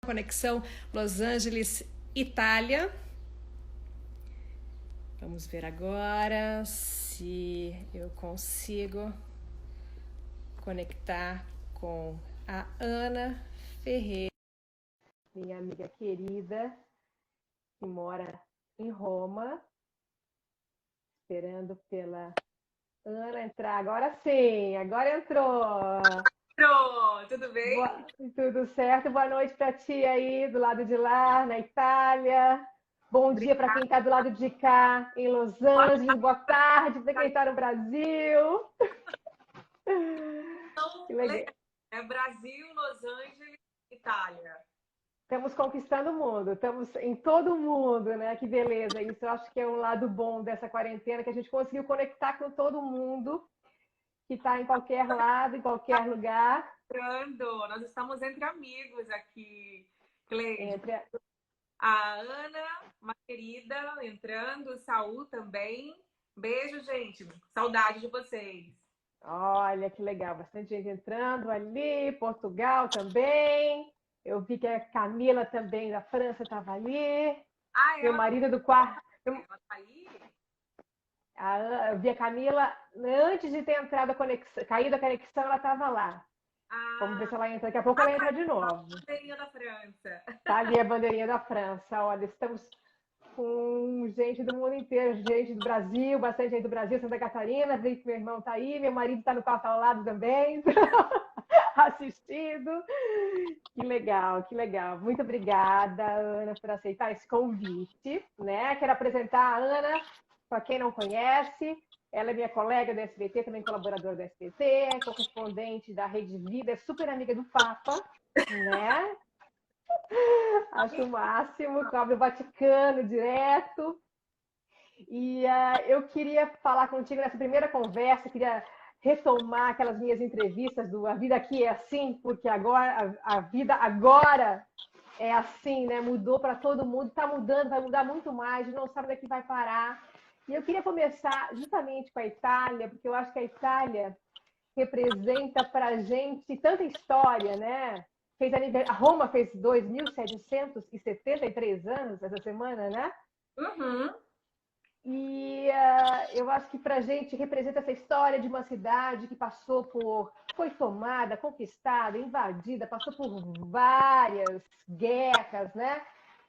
Conexão Los Angeles, Itália. Vamos ver agora se eu consigo conectar com a Ana Ferreira, minha amiga querida, que mora em Roma, esperando pela Ana entrar. Agora sim, agora entrou. Pronto, tudo bem? Tudo certo? Boa noite para ti aí, do lado de lá, na Itália. Bom dia para quem está do lado de cá, em Los Angeles. Boa tarde para quem está no Brasil. Então, Que legal. é Brasil, Los Angeles, Itália. Estamos conquistando o mundo, estamos em todo o mundo, né? Que beleza. Isso eu acho que é um lado bom dessa quarentena, que a gente conseguiu conectar com todo mundo que está em qualquer lado, em qualquer lugar. Nós estamos entre amigos aqui, Cleide. Entre... A Ana, uma querida, entrando, o Saul também. Beijo, gente. Saudade de vocês. Olha que legal, bastante gente entrando ali, Portugal também. Eu vi que a Camila também da França estava ali. Ah, Meu ela, marido do quarto. ela tá aí? Eu vi a Camila antes de ter entrado a conexão, caído a conexão, ela estava lá. Vamos ver Ah, se ela entra. Daqui a pouco ela entra de novo. bandeirinha da França. Tá ali a bandeirinha da França. Olha, estamos com gente do mundo inteiro, gente do Brasil, bastante gente do Brasil, Santa Catarina. Vi que meu irmão está aí, meu marido está no quarto ao lado também. Assistindo. Que legal, que legal. Muito obrigada, Ana, por aceitar esse convite, né? Quero apresentar a Ana, para quem não conhece. Ela é minha colega do SBT, também colaboradora do SBT, é correspondente da Rede Vida, é super amiga do Papa, né? Acho o máximo, cobre o Vaticano direto. E eu queria falar contigo nessa primeira conversa, queria retomar aquelas minhas entrevistas do A Vida Aqui é Assim, porque agora a vida agora é assim, né? Mudou para todo mundo, está mudando, vai mudar muito mais, a gente não sabe onde é que vai parar. E eu queria começar justamente com a Itália, porque eu acho que a Itália representa para a gente tanta história, né? A Roma fez 2.773 anos essa semana, né? Uhum. E eu acho que para a gente representa essa história de uma cidade que foi tomada, conquistada, invadida, passou por várias guerras, né?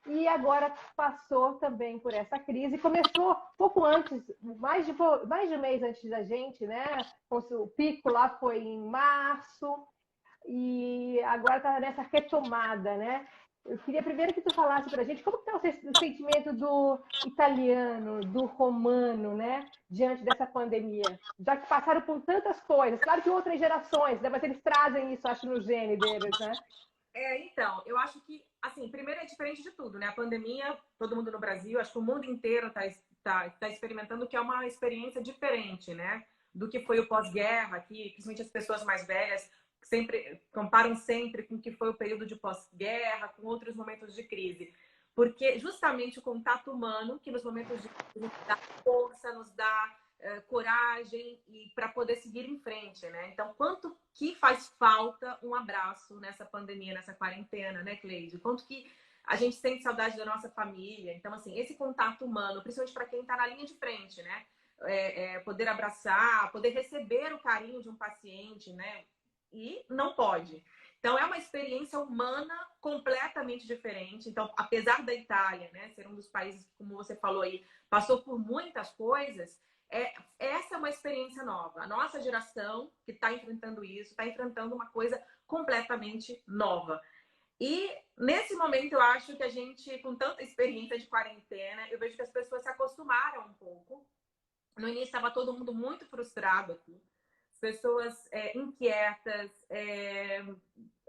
E agora passou também por essa crise. Começou pouco antes, mais de um mês antes da gente, né? O pico lá foi em março e agora está nessa retomada, né? Eu queria primeiro que tu falasse para a gente como está o sentimento do italiano, do romano, né? Diante dessa pandemia. Já que passaram por tantas coisas. Claro que outras gerações, né? Mas eles trazem isso, acho, no gene deles, né? Então, eu acho que, assim, primeiro é diferente de tudo, né? A pandemia, todo mundo no Brasil, acho que o mundo inteiro tá experimentando, que é uma experiência diferente, né? Do que foi o pós-guerra, que principalmente as pessoas mais velhas sempre comparam sempre com o que foi o período de pós-guerra, com outros momentos de crise. Porque justamente o contato humano, que nos momentos de crise nos dá força, nos dá coragem e para poder seguir em frente, né? Então, quanto que faz falta um abraço nessa pandemia, nessa quarentena, né, Cleide? Quanto que a gente sente saudade da nossa família. Então, assim, esse contato humano, principalmente para quem está na linha de frente, né? Poder abraçar, poder receber o carinho de um paciente, né? E não pode. Então, é uma experiência humana completamente diferente. Então, apesar da Itália, né, ser um dos países que, como você falou aí, passou por muitas coisas, essa é uma experiência nova. A nossa geração que está enfrentando isso, está enfrentando uma coisa completamente nova. E nesse momento eu acho que a gente, com tanta experiência de quarentena, eu vejo que as pessoas se acostumaram um pouco. No início estava todo mundo muito frustrado aqui. As pessoas inquietas.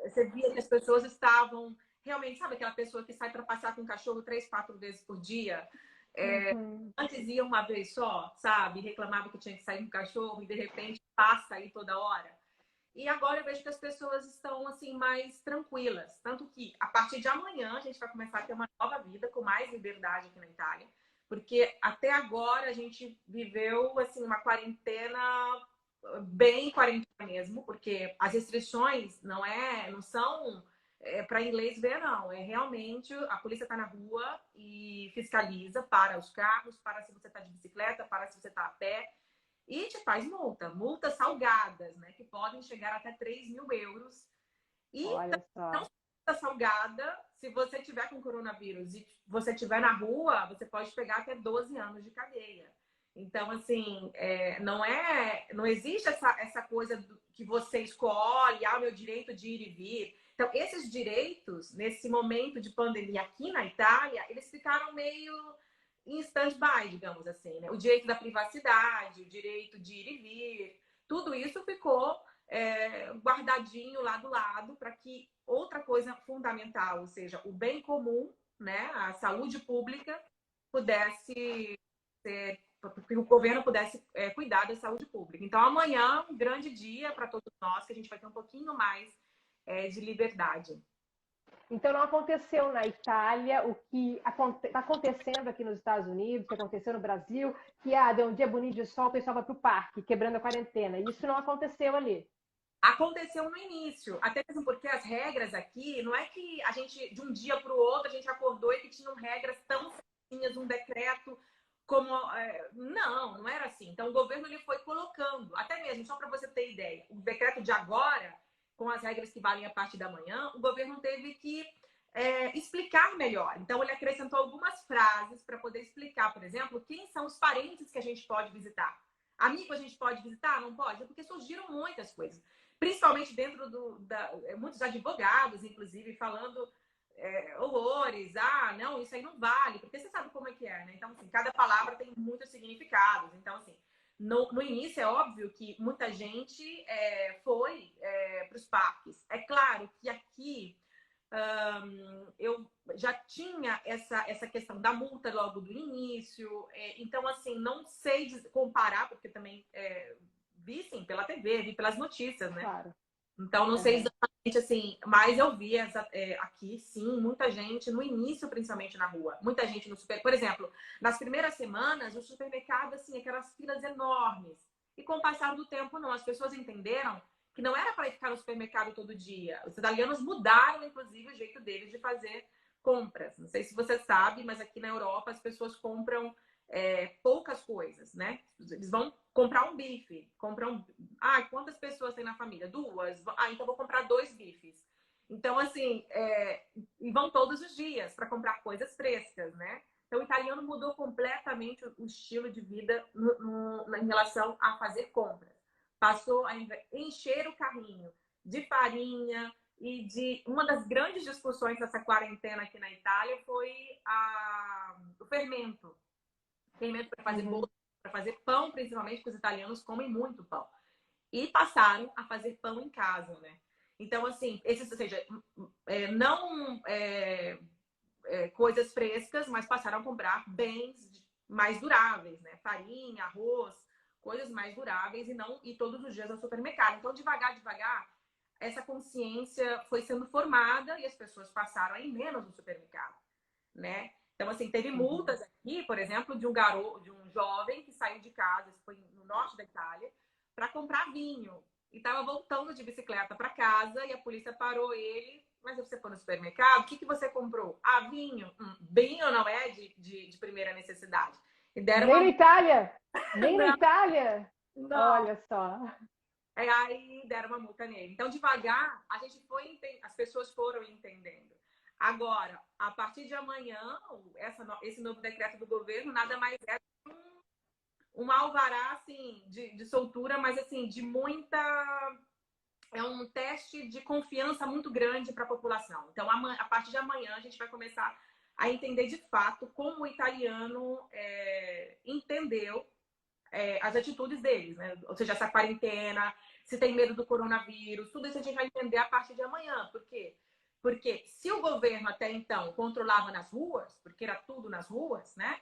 Você via que as pessoas estavam realmente, sabe aquela pessoa que sai para passear com o cachorro 3, 4 vezes por dia? Antes ia uma vez só, sabe? Reclamava que tinha que sair com o cachorro e de repente passa aí toda hora. E agora eu vejo que as pessoas estão assim mais tranquilas. Tanto que a partir de amanhã a gente vai começar a ter uma nova vida com mais liberdade aqui na Itália. Porque até agora a gente viveu assim uma quarentena bem quarentena mesmo, porque as restrições não são para inglês ver, não. É realmente a polícia está na rua e fiscaliza, para os carros, para se você está de bicicleta, para se você está a pé, e te faz multas salgadas, né? Que podem chegar até 3.000 euros. E Olha só. não multa salgada, se você tiver com coronavírus e você estiver na rua, você pode pegar até 12 anos de cadeia. Então, assim, não existe essa coisa que você escolhe, o meu direito de ir e vir. Então, esses direitos, nesse momento de pandemia aqui na Itália, eles ficaram meio em stand-by, digamos assim, né? O direito da privacidade, o direito de ir e vir, tudo isso ficou guardadinho lá do lado para que outra coisa fundamental, ou seja, o bem comum, né, a saúde pública, pudesse ser, que o governo pudesse cuidar da saúde pública. Então, amanhã, um grande dia para todos nós, que a gente vai ter um pouquinho mais de liberdade. Então, não aconteceu na Itália o que está acontecendo aqui nos Estados Unidos, que aconteceu no Brasil, que deu um dia bonito de sol, o pessoal vai para o parque, quebrando a quarentena. Isso não aconteceu ali. Aconteceu no início, até mesmo porque as regras aqui, não é que a gente, de um dia para o outro, a gente acordou e que tinham regras tão certinhas, um decreto como... não era assim. Então, o governo ele foi colocando, até mesmo, só para você ter ideia, o decreto de agora, com as regras que valem a partir da manhã, o governo teve que explicar melhor. Então, ele acrescentou algumas frases para poder explicar, por exemplo, quem são os parentes que a gente pode visitar. Amigo a gente pode visitar? Não pode? É porque surgiram muitas coisas. Principalmente dentro muitos advogados, inclusive, falando horrores. Não, isso aí não vale. Porque você sabe como é que é, né? Então, assim, cada palavra tem muitos significados. Então, assim, no início é óbvio que muita gente foi para os parques. É claro que aqui eu já tinha essa questão da multa logo do início. Então, assim, não sei comparar, porque também vi, sim, pela TV, vi pelas notícias, né? Claro. Então, não sei exatamente assim, mas eu vi aqui, sim, muita gente, no início, principalmente na rua, muita gente no supermercado. Por exemplo, nas primeiras semanas, o supermercado, assim, aquelas filas enormes. E com o passar do tempo, não. As pessoas entenderam que não era para ir ficar no supermercado todo dia. Os italianos mudaram, inclusive, o jeito deles de fazer compras. Não sei se você sabe, mas aqui na Europa as pessoas compram poucas coisas, né? Eles vão comprar um bife, quantas pessoas tem na família? 2. Então vou comprar 2 bifes. Então, assim, e vão todos os dias para comprar coisas frescas, né? Então, o italiano mudou completamente o estilo de vida em relação a fazer compras. Passou a encher o carrinho de farinha e uma das grandes discussões dessa quarentena aqui na Itália foi o fermento. Fermento para fazer bolo, para fazer pão, principalmente, porque os italianos comem muito pão. E passaram a fazer pão em casa, né? Então, assim, ou seja, não coisas frescas, mas passaram a comprar bens mais duráveis, né? Farinha, arroz, coisas mais duráveis e não ir todos os dias ao supermercado. Então, devagar, essa consciência foi sendo formada e as pessoas passaram a ir menos no supermercado, né? Então, assim, teve multas aqui, por exemplo, de um jovem que saiu de casa, isso foi no norte da Itália, para comprar vinho. E estava voltando de bicicleta para casa e a polícia parou ele. Mas você foi no supermercado? O que você comprou? Vinho. Vinho não é de primeira necessidade. E deram Nem na Itália? Nem não, na Itália? não. Olha só. Aí deram uma multa nele. Então, devagar, as pessoas foram entendendo. Agora, a partir de amanhã, esse novo decreto do governo nada mais é um alvará assim, de soltura, mas assim, de muita. É um teste de confiança muito grande para a população. Então, a partir de amanhã, a gente vai começar a entender de fato como o italiano entendeu as atitudes deles, né? Ou seja, essa quarentena, se tem medo do coronavírus, tudo isso a gente vai entender a partir de amanhã. Por quê? Porque se o governo até então controlava nas ruas, porque era tudo nas ruas, né?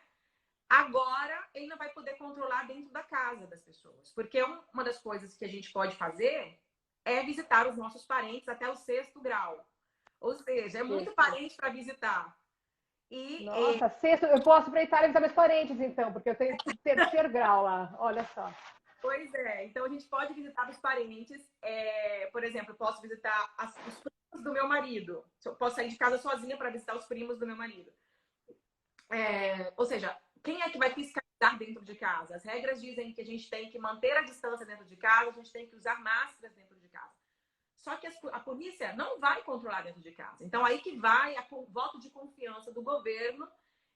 Agora ele não vai poder controlar dentro da casa das pessoas. Porque uma das coisas que a gente pode fazer é visitar os nossos parentes até o 6º grau. Ou seja, é muito parente para visitar. Nossa, sexto, eu posso ir para a Itália visitar meus parentes, então, porque eu tenho 3º grau lá, olha só. Pois é, então a gente pode visitar os parentes, por exemplo, eu posso visitar os primos primos do meu marido. Eu posso sair de casa sozinha para visitar os primos do meu marido. Ou seja, quem é que vai fiscalizar dentro de casa? As regras dizem que a gente tem que manter a distância dentro de casa, a gente tem que usar máscaras dentro de casa. Só que a polícia não vai controlar dentro de casa. Então, aí que vai o voto de confiança do governo,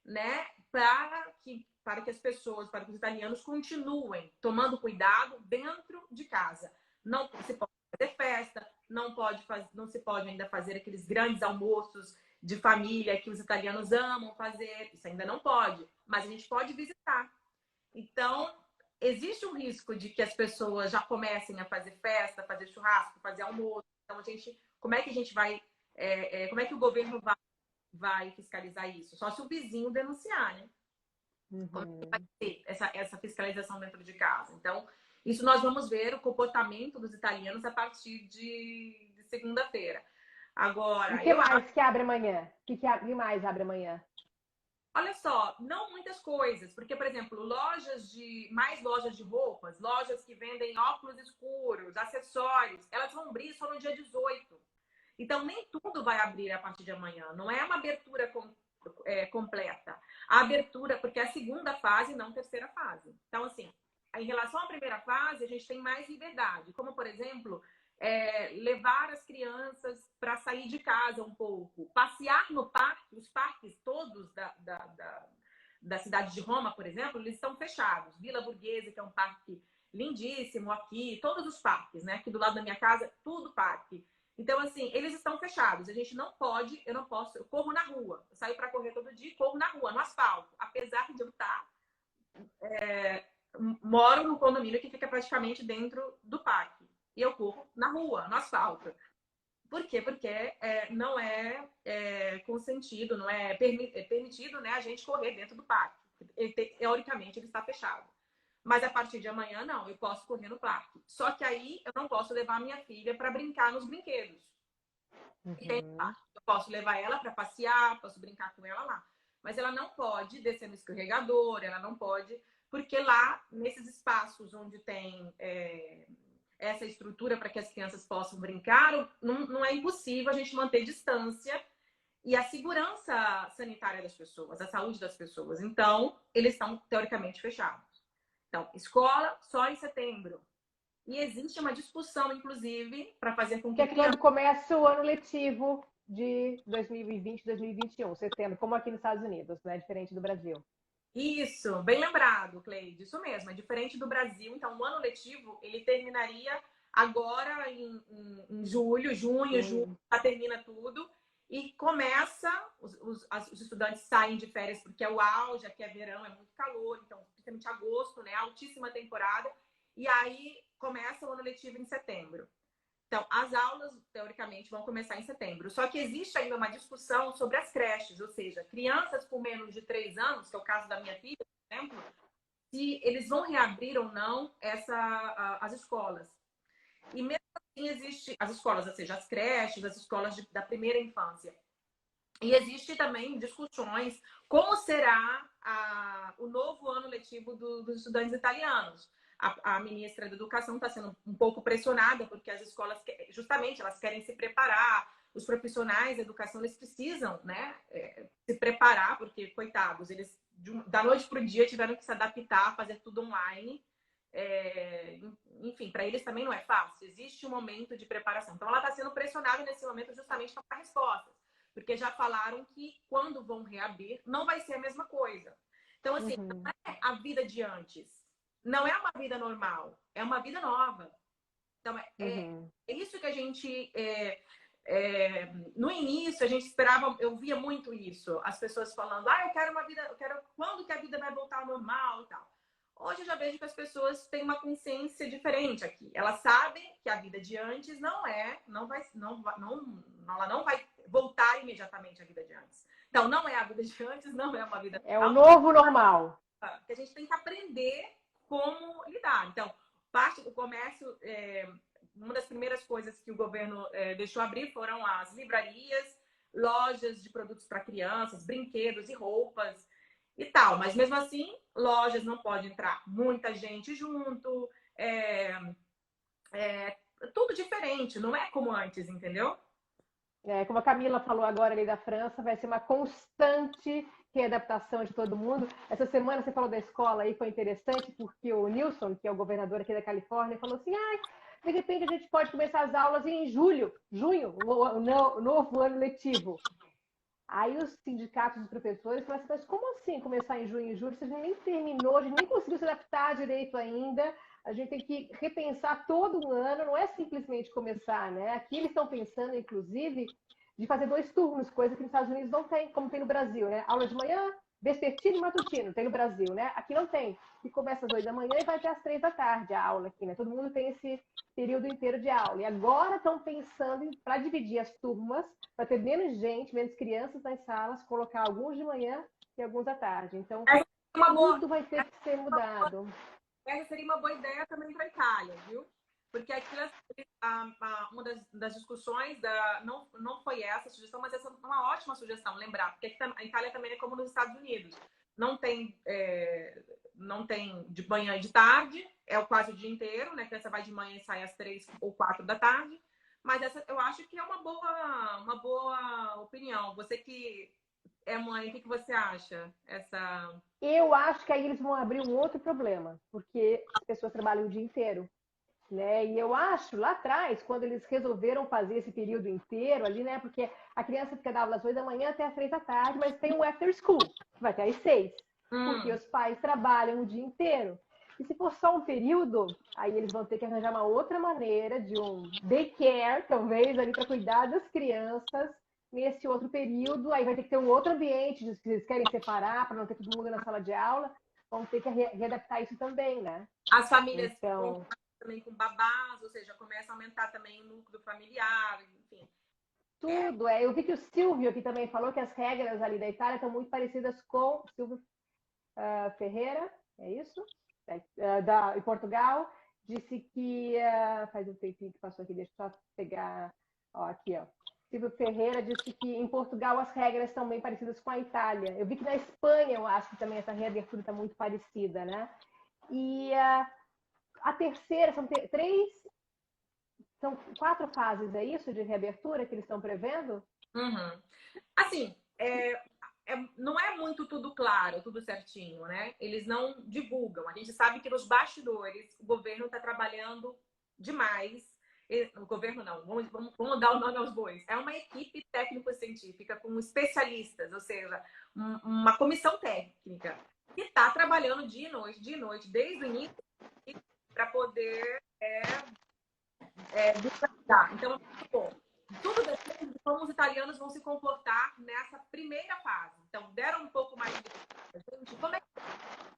né, para que as pessoas, para que os italianos continuem tomando cuidado dentro de casa. Não se pode fazer festa, não se pode ainda fazer aqueles grandes almoços de família que os italianos amam fazer. Isso ainda não pode, mas a gente pode visitar. Então, existe um risco de que as pessoas já comecem a fazer festa, fazer churrasco, fazer almoço. Então, como é que a gente vai... como é que o governo vai fiscalizar isso? Só se o vizinho denunciar, né? Como é que vai ter essa fiscalização dentro de casa? Então, isso nós vamos ver o comportamento dos italianos a partir de segunda-feira. Agora, o que mais que abre amanhã? O que mais abre amanhã? Olha só, não muitas coisas, porque, por exemplo, mais lojas de roupas, lojas que vendem óculos escuros, acessórios, elas vão abrir só no dia 18. Então, nem tudo vai abrir a partir de amanhã. Não é uma abertura completa. A abertura, porque é a segunda fase, não a terceira fase. Então, assim, em relação à primeira fase, a gente tem mais liberdade. Como, por exemplo, levar as crianças para sair de casa um pouco, passear no parque. Os parques todos da cidade de Roma, por exemplo, eles estão fechados. Vila Borghese, que é um parque lindíssimo aqui, todos os parques, né? Aqui do lado da minha casa, tudo parque. Então, assim, eles estão fechados. A gente não pode, eu não posso, eu corro na rua. Eu saio para correr todo dia e corro na rua, no asfalto. Apesar de eu estar... moro no condomínio que fica praticamente dentro do parque. E eu corro na rua, no asfalto. Por quê? Porque não é consentido, não é permitido, né, a gente correr dentro do parque. Teoricamente, ele está fechado. Mas a partir de amanhã, não, eu posso correr no parque. Só que aí eu não posso levar minha filha para brincar nos brinquedos. Eu posso levar ela para passear, posso brincar com ela lá. Mas ela não pode descer no escorregador, ela não pode... Porque lá, nesses espaços onde tem essa estrutura para que as crianças possam brincar, não é impossível a gente manter distância e a segurança sanitária das pessoas, a saúde das pessoas. Então, eles estão teoricamente fechados. Então, escola só em setembro. E existe uma discussão, inclusive, para fazer com que é quando começa o ano letivo de 2020, 2021, setembro, como aqui nos Estados Unidos, né? Diferente do Brasil. Isso, bem lembrado, Cleide. Isso mesmo, é diferente do Brasil. Então, o ano letivo, ele terminaria agora em junho, já termina tudo. E começa, os estudantes saem de férias porque é o auge, aqui é verão, é muito calor, então, principalmente agosto, né? Altíssima temporada. E aí começa o ano letivo em setembro. Então, as aulas, teoricamente, vão começar em setembro. Só que existe ainda uma discussão sobre as creches, ou seja, crianças com menos de 3 anos, que é o caso da minha filha, por exemplo, se eles vão reabrir ou não as escolas. E mesmo assim, existe as escolas, ou seja, as creches, as escolas da primeira infância. E existe também discussões como será o novo ano letivo dos estudantes italianos. A ministra da Educação está sendo um pouco pressionada, porque as escolas, justamente, elas querem se preparar. Os profissionais da educação, eles precisam, né, se preparar, porque, coitados, eles da noite para o dia tiveram que se adaptar, fazer tudo online. Enfim, para eles também não é fácil. Existe um momento de preparação. Então, ela está sendo pressionada nesse momento justamente para dar respostas. Porque já falaram que quando vão reabrir, não vai ser a mesma coisa. Então, assim, não é a vida de antes. Não é uma vida normal. É uma vida nova. Então, é isso que a gente... no início, a gente esperava... Eu via muito isso. As pessoas falando, eu quero uma vida... quando que a vida vai voltar ao normal e tal. Hoje eu já vejo que as pessoas têm uma consciência diferente aqui. Elas sabem que a vida de antes ela não vai voltar imediatamente à vida de antes. Então, não é a vida de antes, não é uma vida... É o novo normal. Que a gente tem que aprender como lidar. Então, parte do comércio, uma das primeiras coisas que o governo deixou abrir foram as livrarias, lojas de produtos para crianças, brinquedos e roupas e tal. Mas, mesmo assim, lojas não pode entrar muita gente junto. Tudo diferente, não é como antes, entendeu? Como a Camila falou agora ali da França, vai ser uma constante readaptação de todo mundo. Essa semana você falou da escola aí, foi interessante, porque o Newsom, que é o governador aqui da Califórnia, falou assim, de repente a gente pode começar as aulas em junho, o novo ano letivo. Aí os sindicatos dos professores falaram assim, mas como assim começar em junho e julho? Você nem terminou, a gente nem conseguiu se adaptar direito ainda. A gente tem que repensar todo o ano, não é simplesmente começar, né? Aqui eles estão pensando, inclusive, de fazer 2 turnos, coisa que nos Estados Unidos não tem, como tem no Brasil, né? Aula de manhã, vespertino e matutino, tem no Brasil, né? Aqui não tem. E começa às 8 da manhã e vai até às 3 da tarde a aula aqui, né? Todo mundo tem esse período inteiro de aula. E agora estão pensando para dividir as turmas, para ter menos gente, menos crianças nas salas, colocar alguns de manhã e alguns à tarde. Então, tudo vai ter que ser mudado. Essa seria uma boa ideia também para a Itália, viu? Porque aqui uma das discussões não foi essa a sugestão, mas essa é uma ótima sugestão, lembrar, porque aqui a Itália também é como nos Estados Unidos. Não tem de manhã e de tarde, é quase o dia inteiro, né? A criança vai de manhã e sai às 3 ou 4 da tarde. Mas essa eu acho que é uma boa opinião. Você que é mãe, o que você acha? Eu acho que aí eles vão abrir um outro problema, porque as pessoas trabalham o dia inteiro. Né? E eu acho, lá atrás, quando eles resolveram fazer esse período inteiro ali, né? Porque a criança fica da aula das 8 da manhã até às 3 da tarde, mas tem o after school, que vai até às 6, porque os pais trabalham o dia inteiro. E se for só um período, aí eles vão ter que arranjar uma outra maneira de um daycare, talvez, ali para cuidar das crianças nesse outro período. Aí vai ter que ter um outro ambiente, se eles querem separar, para não ter todo mundo na sala de aula, vão ter que readaptar isso também, né? As famílias então, também com babás, ou seja, começa a aumentar também o núcleo familiar, enfim. Tudo, eu vi que o Silvio aqui também falou que as regras ali da Itália estão muito parecidas com o Silvio Ferreira, é isso? Em Portugal, disse que faz um tempinho que passou aqui, deixa eu só pegar, aqui, Silvio Ferreira disse que em Portugal as regras estão bem parecidas com a Itália. Eu vi que na Espanha, eu acho que também essa reabertura está muito parecida, né? E a terceira, são 4 fases, é isso, de reabertura que eles estão prevendo? Uhum. Assim, não é muito tudo claro, tudo certinho, né? Eles não divulgam. A gente sabe que nos bastidores o governo está trabalhando demais. O governo não, vamos dar o nome aos bois. É uma equipe técnico-científica com especialistas, ou seja, uma comissão técnica que está trabalhando dia e noite, desde o início, para poder visualizar. Então, tudo depende de como os italianos vão se comportar nessa primeira fase. Então, deram um pouco mais de gente. Como é que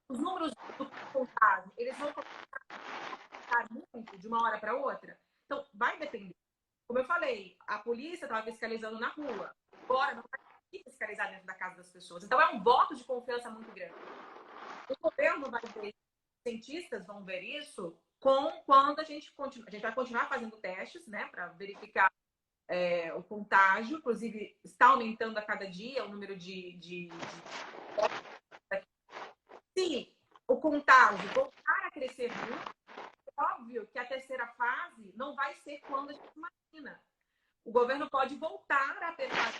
os números do contágio, eles vão começar muito de uma hora para outra? Então, vai depender. Como eu falei, a polícia estava fiscalizando na rua. Agora não vai fiscalizar dentro da casa das pessoas. Então, é um voto de confiança muito grande. O governo vai ver, os cientistas vão ver isso quando a gente vai continuar fazendo testes, né, para verificar o contágio, inclusive está aumentando a cada dia o número de... Se o contágio voltar a crescer muito, é óbvio que a terceira fase não vai ser quando a gente imagina. O governo pode voltar a apertar,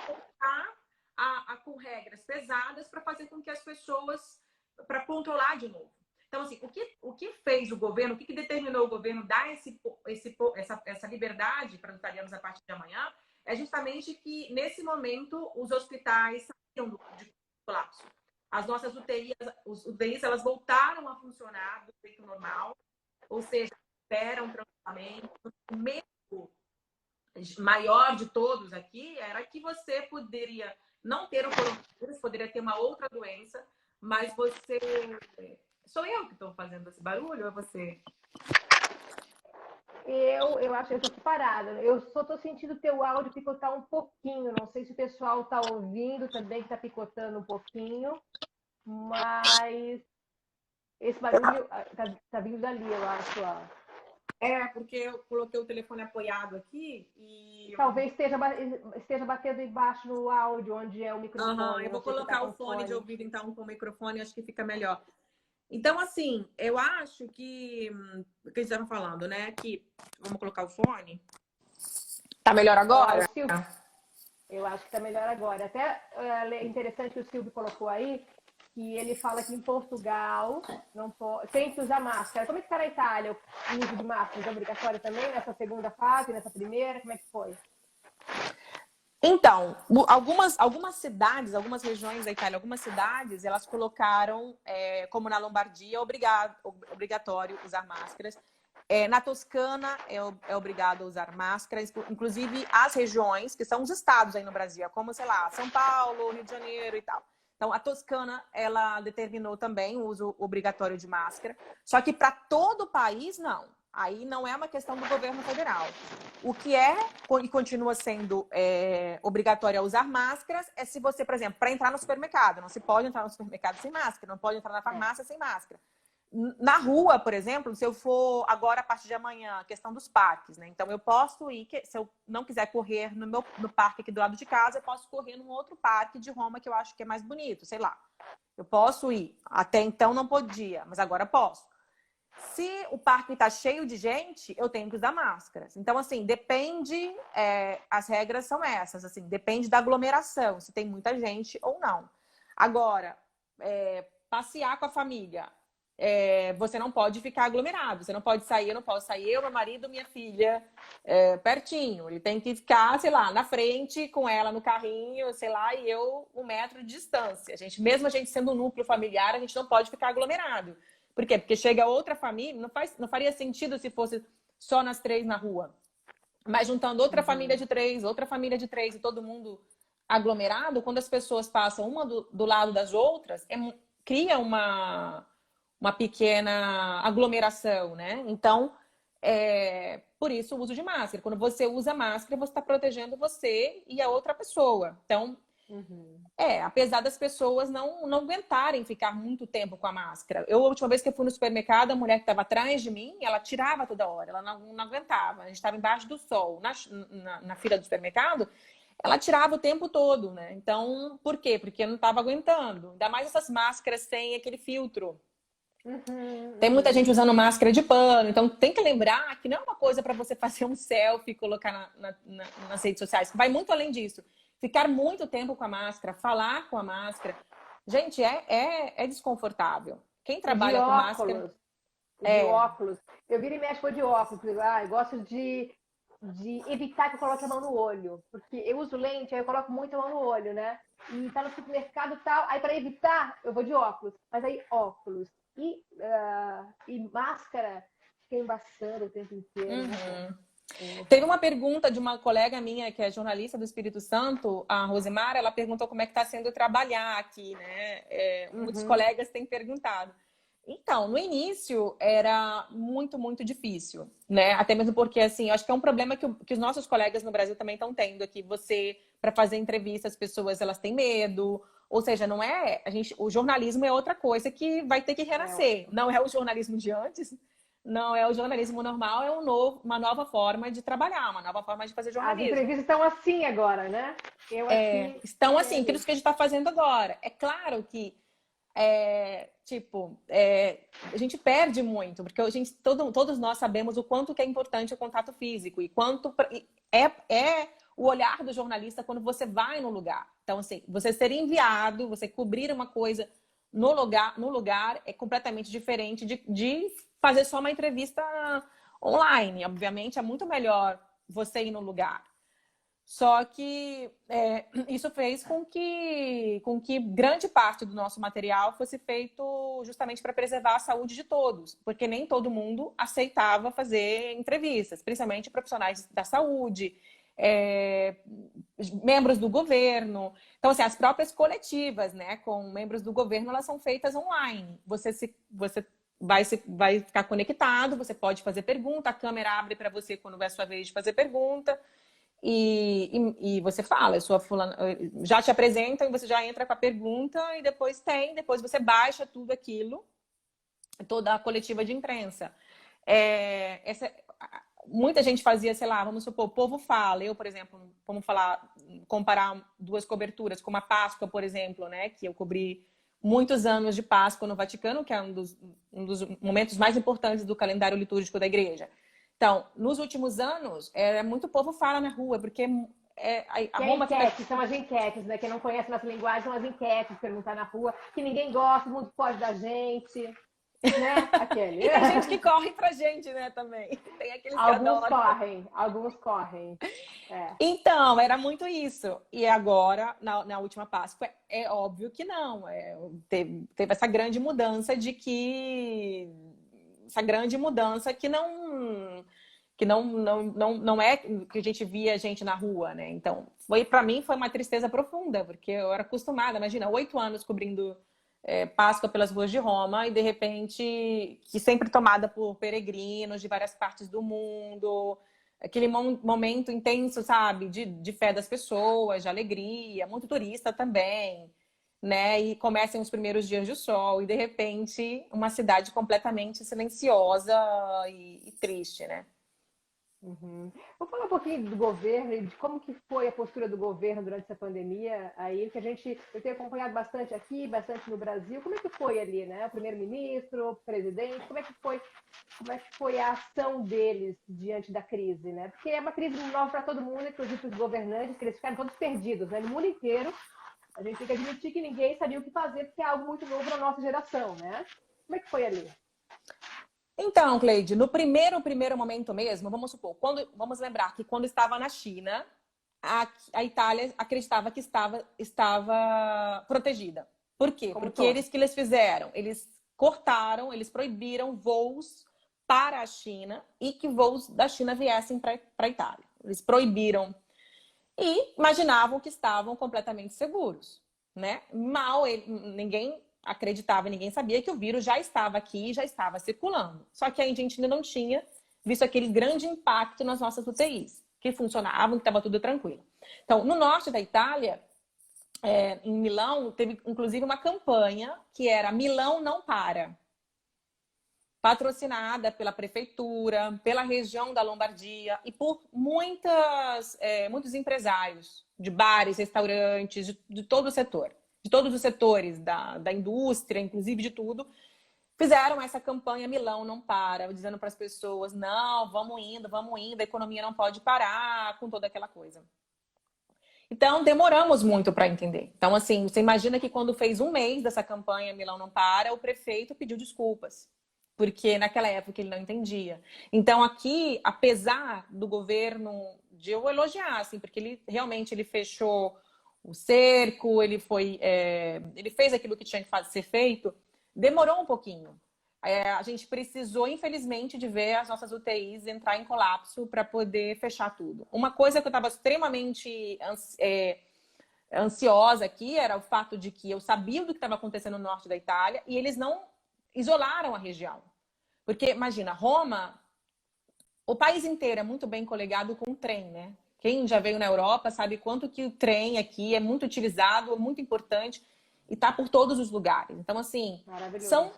voltar com regras pesadas para fazer com que as pessoas, para controlar de novo. Então, assim, o que fez o governo, o que determinou o governo dar essa liberdade para os italianos a partir de amanhã, é justamente que, nesse momento, os hospitais saíram de colapso. As nossas UTIs, elas voltaram a funcionar do jeito normal, ou seja, esperam tratamento. O medo maior de todos aqui era que você poderia não ter o coronavírus, poderia ter uma outra doença, mas você... Sou eu que estou fazendo esse barulho ou é você? Eu acho que eu estou parada. Eu só estou sentindo o teu áudio picotar um pouquinho. Não sei se o pessoal está ouvindo também, que está picotando um pouquinho. Mas esse barulho tá vindo dali, eu acho. Porque eu coloquei o telefone apoiado aqui e... Talvez esteja batendo embaixo no áudio, onde é o microfone. Eu vou colocar o fone de ouvido, então, com o microfone, acho que fica melhor. Então, assim, eu acho que... O que eles estavam falando, né? Que... Vamos colocar o fone? Tá melhor O agora? Silvio, eu acho que está melhor agora. Até é interessante que o Silvio colocou aí, que ele fala que em Portugal não tem que usar máscara. Como é que está na Itália o uso de máscara? É obrigatório também nessa segunda fase, nessa primeira? Como é que foi? Então, algumas cidades, algumas regiões da Itália, algumas cidades, elas colocaram, como na Lombardia, obrigatório usar máscaras. Na Toscana é obrigado a usar máscaras, inclusive as regiões, que são os estados aí no Brasil, como, sei lá, São Paulo, Rio de Janeiro e tal. Então, a Toscana, ela determinou também o uso obrigatório de máscara, só que para todo o país, não. Aí não é uma questão do governo federal. O que é e continua sendo obrigatório a usar máscaras é se você, por exemplo, para entrar no supermercado, não se pode entrar no supermercado sem máscara, não pode entrar na farmácia sem máscara. Na rua, por exemplo, se eu for agora, a partir de amanhã, a questão dos parques, né? Então, eu posso ir, se eu não quiser correr no parque aqui do lado de casa, eu posso correr num outro parque de Roma que eu acho que é mais bonito, sei lá. Eu posso ir. Até então não podia, mas agora posso. Se o parque está cheio de gente, eu tenho que usar máscaras. Então, assim, depende, as regras são essas, assim, depende da aglomeração, se tem muita gente ou não. Agora, passear com a família, você não pode ficar aglomerado, você não pode sair, eu não posso sair, eu, meu marido, minha filha, pertinho. Ele tem que ficar, sei lá, na frente com ela no carrinho, sei lá, e eu 1 metro de distância. Mesmo a gente sendo um núcleo familiar, a gente não pode ficar aglomerado. Por quê? Porque chega outra família, não faria sentido se fosse só nós 3 na rua. Mas juntando outra família de 3, outra família de 3 e todo mundo aglomerado, quando as pessoas passam uma do lado das outras, cria uma pequena aglomeração, né? Então, por isso o uso de máscara. Quando você usa máscara, você está protegendo você e a outra pessoa. Então, apesar das pessoas não aguentarem ficar muito tempo com a máscara. A última vez que eu fui no supermercado, a mulher que estava atrás de mim, ela tirava toda hora, ela não aguentava. A gente estava embaixo do sol, na fila do supermercado, ela tirava o tempo todo, né? Então, por quê? Porque não estava aguentando. Ainda mais essas máscaras sem aquele filtro. Tem muita gente usando máscara de pano, então tem que lembrar que não é uma coisa para você fazer um selfie e colocar nas redes sociais. Vai muito além disso. Ficar muito tempo com a máscara, falar com a máscara. Gente, é desconfortável. Quem trabalha com máscara... De óculos. Eu viro e mexo de óculos. Eu gosto de evitar que eu coloque a mão no olho. Porque eu uso lente, aí eu coloco muito a mão no olho, né? E tá no supermercado e tal. Aí para evitar, eu vou de óculos. Mas aí óculos e máscara fica embaçando o tempo inteiro. Né? Teve uma pergunta de uma colega minha, que é jornalista do Espírito Santo, a Rosemar, ela perguntou como é que está sendo trabalhar aqui, né? Muitos colegas têm perguntado. Então, no início era muito, muito difícil, né? Até mesmo porque, assim, acho que é um problema que os nossos colegas no Brasil também estão tendo aqui. Para fazer entrevista, as pessoas, elas têm medo. Ou seja, não é... o jornalismo é outra coisa que vai ter que renascer. Não é o jornalismo de antes, não é o jornalismo normal, é uma nova forma de trabalhar, uma nova forma de fazer jornalismo. As entrevistas estão assim agora, né? Estão assim, aquilo que a gente está fazendo agora. É claro que a gente perde muito, porque todos nós sabemos o quanto que é importante o contato físico e quanto é o olhar do jornalista quando você vai no lugar. Então, assim, você ser enviado, você cobrir uma coisa no lugar é completamente diferente de fazer só uma entrevista online. Obviamente, é muito melhor você ir no lugar. Só que isso fez com que grande parte do nosso material fosse feito justamente para preservar a saúde de todos, porque nem todo mundo aceitava fazer entrevistas, principalmente profissionais da saúde, membros do governo. Então, assim, as próprias coletivas, né, com membros do governo, elas são feitas online. Você vai ficar conectado, você pode fazer pergunta, a câmera abre para você quando é a sua vez de fazer pergunta. E você fala, eu sou a fulana, já te apresentam e você já entra com a pergunta e depois você baixa tudo aquilo, toda a coletiva de imprensa. Muita gente fazia, sei lá, vamos supor, o Povo Fala. Eu, por exemplo, vamos comparar 2 coberturas, como a Páscoa, por exemplo, né, que eu cobri muitos anos de Páscoa no Vaticano, que é um dos momentos mais importantes do calendário litúrgico da igreja. Então, nos últimos anos, muito povo fala na rua, porque a Roma enquete, são as enquetes, né? Quem não conhece nossa linguagem são as enquetes, perguntar na rua, que ninguém gosta, o mundo foge da gente, né? Aquele. E tem gente que corre pra gente, né, também. Tem aqueles que Alguns adoram. correm, alguns correm. É. Então, era muito isso. E agora, na última Páscoa, é óbvio que não. Teve essa grande mudança de que... Essa grande mudança que não é que a gente via gente na rua, né? Então, para mim foi uma tristeza profunda, porque eu era acostumada, imagina, 8 anos cobrindo Páscoa pelas ruas de Roma e de repente que sempre tomada por peregrinos de várias partes do mundo, aquele momento intenso, sabe, de fé das pessoas, de alegria, muito turista também, né? E começam os primeiros dias de sol e de repente uma cidade completamente silenciosa e triste, né? Uhum. Vou falar um pouquinho do governo e de como que foi a postura do governo durante essa pandemia aí, que eu tenho acompanhado bastante aqui, bastante no Brasil. Como é que foi ali, né? O primeiro-ministro, o presidente, como é que foi a ação deles diante da crise, né? Porque é uma crise nova para todo mundo, inclusive para os governantes, que eles ficaram todos perdidos, né? No mundo inteiro, a gente tem que admitir que ninguém sabia o que fazer, porque é algo muito novo na nossa geração, né? Como é que foi ali? Então, Cleide, no primeiro momento mesmo, vamos supor, vamos lembrar que quando estava na China, a Itália acreditava que estava protegida. Por quê? Como Porque todo. que eles fizeram? Eles eles proibiram voos para a China e que voos da China viessem para a Itália. Eles proibiram e imaginavam que estavam completamente seguros, né? Ninguém acreditava, ninguém sabia que o vírus já estava aqui, já estava circulando. Só que a gente ainda não tinha visto aquele grande impacto nas nossas UTIs, que funcionavam, que estava tudo tranquilo. Então, no norte da Itália, em Milão, teve inclusive uma campanha que era Milão não para, patrocinada pela prefeitura, pela região da Lombardia e por muitos empresários de bares, restaurantes, de todo o setor, de todos os setores da indústria, inclusive de tudo, fizeram essa campanha Milão não para, dizendo para as pessoas, não, vamos indo, a economia não pode parar, com toda aquela coisa. Então, demoramos muito para entender. Então, assim, você imagina que quando fez um mês dessa campanha Milão não para, o prefeito pediu desculpas, porque naquela época ele não entendia. Então, aqui, apesar do governo, de eu elogiar, assim, porque ele realmente ele fechou o cerco, ele fez aquilo que tinha que ser feito, demorou um pouquinho. A gente precisou, infelizmente, de ver as nossas UTIs entrar em colapso para poder fechar tudo. Uma coisa que eu estava extremamente ansiosa aqui era o fato de que eu sabia do que estava acontecendo no norte da Itália e eles não isolaram a região. Porque, imagina, Roma, o país inteiro é muito bem coligado com o trem, né? Quem já veio na Europa sabe quanto que o trem aqui é muito utilizado, é muito importante e está por todos os lugares. Então, assim, são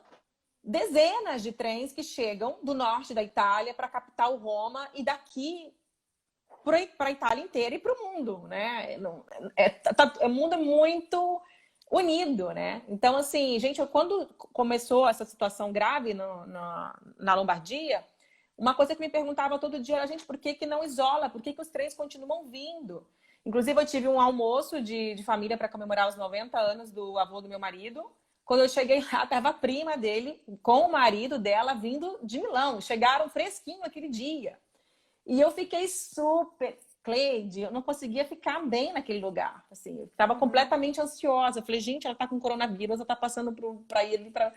dezenas de trens que chegam do norte da Itália para a capital Roma e daqui para a Itália inteira e para o mundo, né? O mundo é muito unido, né? Então, assim, gente, quando começou essa situação grave na Lombardia, uma coisa que me perguntava todo dia era, gente, por que não isola? Por que os trens continuam vindo? Inclusive, eu tive um almoço de família para comemorar os 90 anos do avô do meu marido. Quando eu cheguei lá, estava a prima dele com o marido dela vindo de Milão. Chegaram fresquinho aquele dia. E eu fiquei super... Cleide, eu não conseguia ficar bem naquele lugar. Assim, eu estava completamente ansiosa. Eu falei, gente, ela está com coronavírus, ela está passando para ir ali para...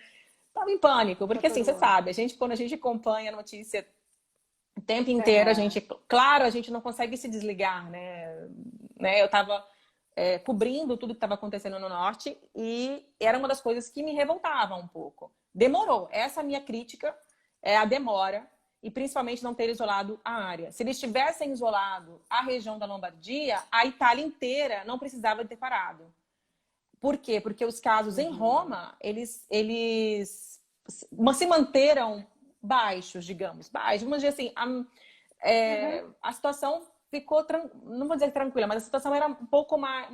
Estava em pânico, porque assim, você sabe, quando a gente acompanha a notícia o tempo inteiro, claro, a gente não consegue se desligar, né? Eu estava cobrindo tudo que estava acontecendo no norte e era uma das coisas que me revoltava um pouco. Demorou. Essa minha crítica é a demora e principalmente não ter isolado a área. Se eles tivessem isolado a região da Lombardia, a Itália inteira não precisava ter parado. Por quê? Porque os casos em Roma, eles se manteram baixos, digamos. Baixos. Vamos dizer assim, a situação ficou, não vou dizer tranquila, mas a situação era um pouco mais...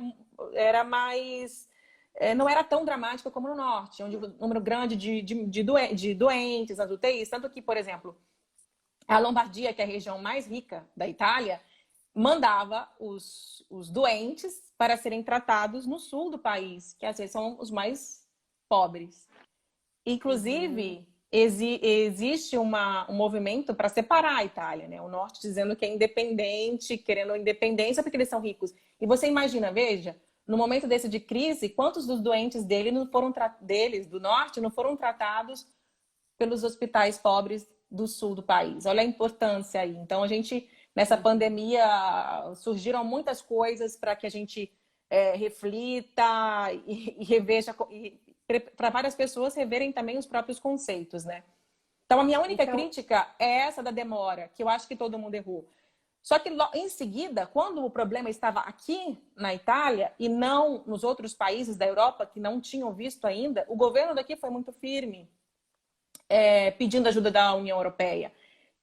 não era tão dramática como no norte, onde o número grande de doentes, as UTIs. Tanto que, por exemplo, A Lombardia, que é a região mais rica da Itália, mandava os doentes para serem tratados no sul do país, que às vezes são os mais pobres. Inclusive, existe um movimento para separar a Itália, né? O norte dizendo que é independente, querendo independência porque eles são ricos. E você imagina, veja, no momento desse de crise, quantos dos doentes deles do norte não foram tratados pelos hospitais pobres do sul do país? Olha a importância aí. Então, a gente, nessa pandemia, surgiram muitas coisas para que a gente reflita e reveja, para várias pessoas reverem também os próprios conceitos, né? Então, a minha única crítica é essa da demora, que eu acho que todo mundo errou. Só que, em seguida, quando o problema estava aqui na Itália e não nos outros países da Europa que não tinham visto ainda, o governo daqui foi muito firme, pedindo ajuda da União Europeia,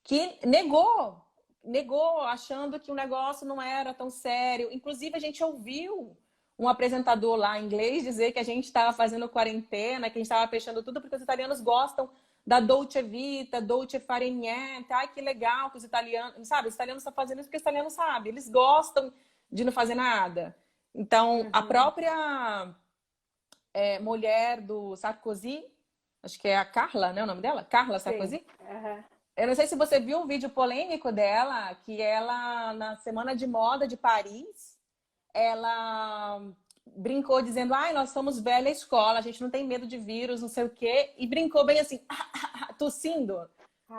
que negou, achando que o negócio não era tão sério. Inclusive, a gente ouviu um apresentador lá em inglês dizer que a gente estava fazendo quarentena, que a gente estava fechando tudo porque os italianos gostam da Dolce Vita, Dolce Fare Niente. Ai, que legal que os italianos... Sabe, os italianos estão fazendo isso porque os italianos sabem. Eles gostam de não fazer nada. Então, a própria mulher do Sarkozy, acho que é a Carla, né, o nome dela? Carla Sarkozy? Eu não sei se você viu um vídeo polêmico dela, que ela, na Semana de Moda de Paris, ela brincou dizendo, ai, nós somos velha escola, a gente não tem medo de vírus, não sei o quê, e brincou bem assim, tossindo,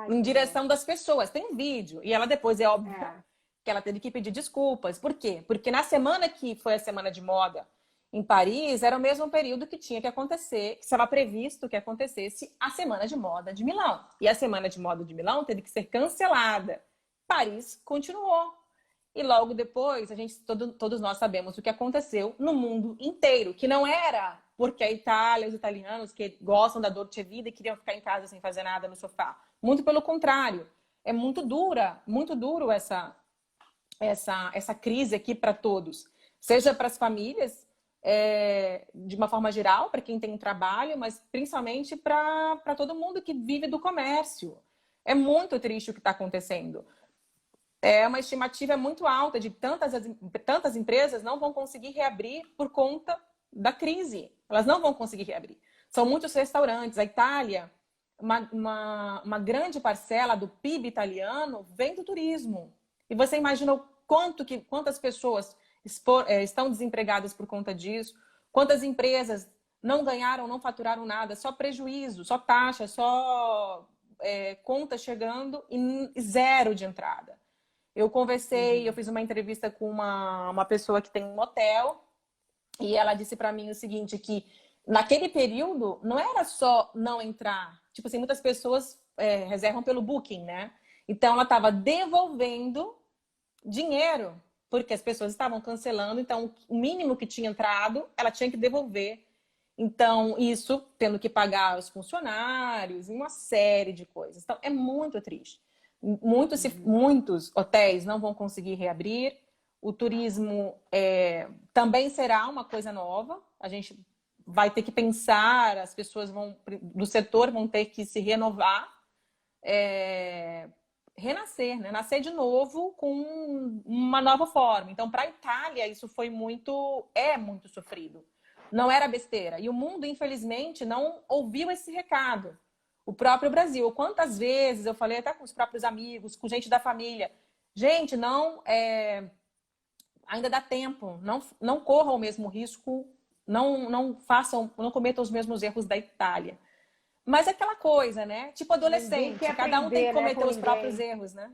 em direção das pessoas. Tem um vídeo, e ela depois, é óbvio, que ela teve que pedir desculpas. Por quê? Porque na semana que foi a Semana de Moda em Paris, era o mesmo período que tinha que acontecer, que estava previsto que acontecesse a Semana de Moda de Milão. E a Semana de Moda de Milão teve que ser cancelada. Paris continuou. E logo depois, todos nós sabemos o que aconteceu no mundo inteiro, que não era porque a Itália, os italianos que gostam da Dolce Vita e queriam ficar em casa sem fazer nada no sofá. Muito pelo contrário. É muito duro essa crise aqui para todos. Seja para as famílias, de uma forma geral, para quem tem trabalho, mas principalmente para todo mundo que vive do comércio. É muito triste o que está acontecendo. É uma estimativa muito alta de tantas empresas não vão conseguir reabrir por conta da crise. Elas não vão conseguir reabrir. São muitos restaurantes. A Itália, uma grande parcela do PIB italiano vem do turismo. E você imagina quantas pessoas estão desempregadas por conta disso, quantas empresas não ganharam, não faturaram nada, só prejuízo, só taxa, só conta chegando e zero de entrada. Eu conversei, eu fiz uma entrevista com uma pessoa que tem um hotel e ela disse para mim o seguinte, que naquele período não era só não entrar. Tipo assim, muitas pessoas reservam pelo Booking, né? Então, ela estava devolvendo dinheiro, porque as pessoas estavam cancelando. Então, o mínimo que tinha entrado, ela tinha que devolver. Então, isso tendo que pagar os funcionários, uma série de coisas. Então, é muito triste. Muitos hotéis não vão conseguir reabrir. O turismo também será uma coisa nova. A gente vai ter que pensar, as pessoas do setor vão ter que se renovar, renascer, né? Nascer de novo com uma nova forma. Então, para a Itália, isso foi muito sofrido. Não era besteira. E o mundo, infelizmente, não ouviu esse recado. O próprio Brasil. Quantas vezes eu falei até com os próprios amigos, com gente da família. Gente, ainda dá tempo. Não corram o mesmo risco. Não cometam os mesmos erros da Itália. Mas é aquela coisa, né? Tipo adolescente. Cada um tem que cometer os próprios erros, né?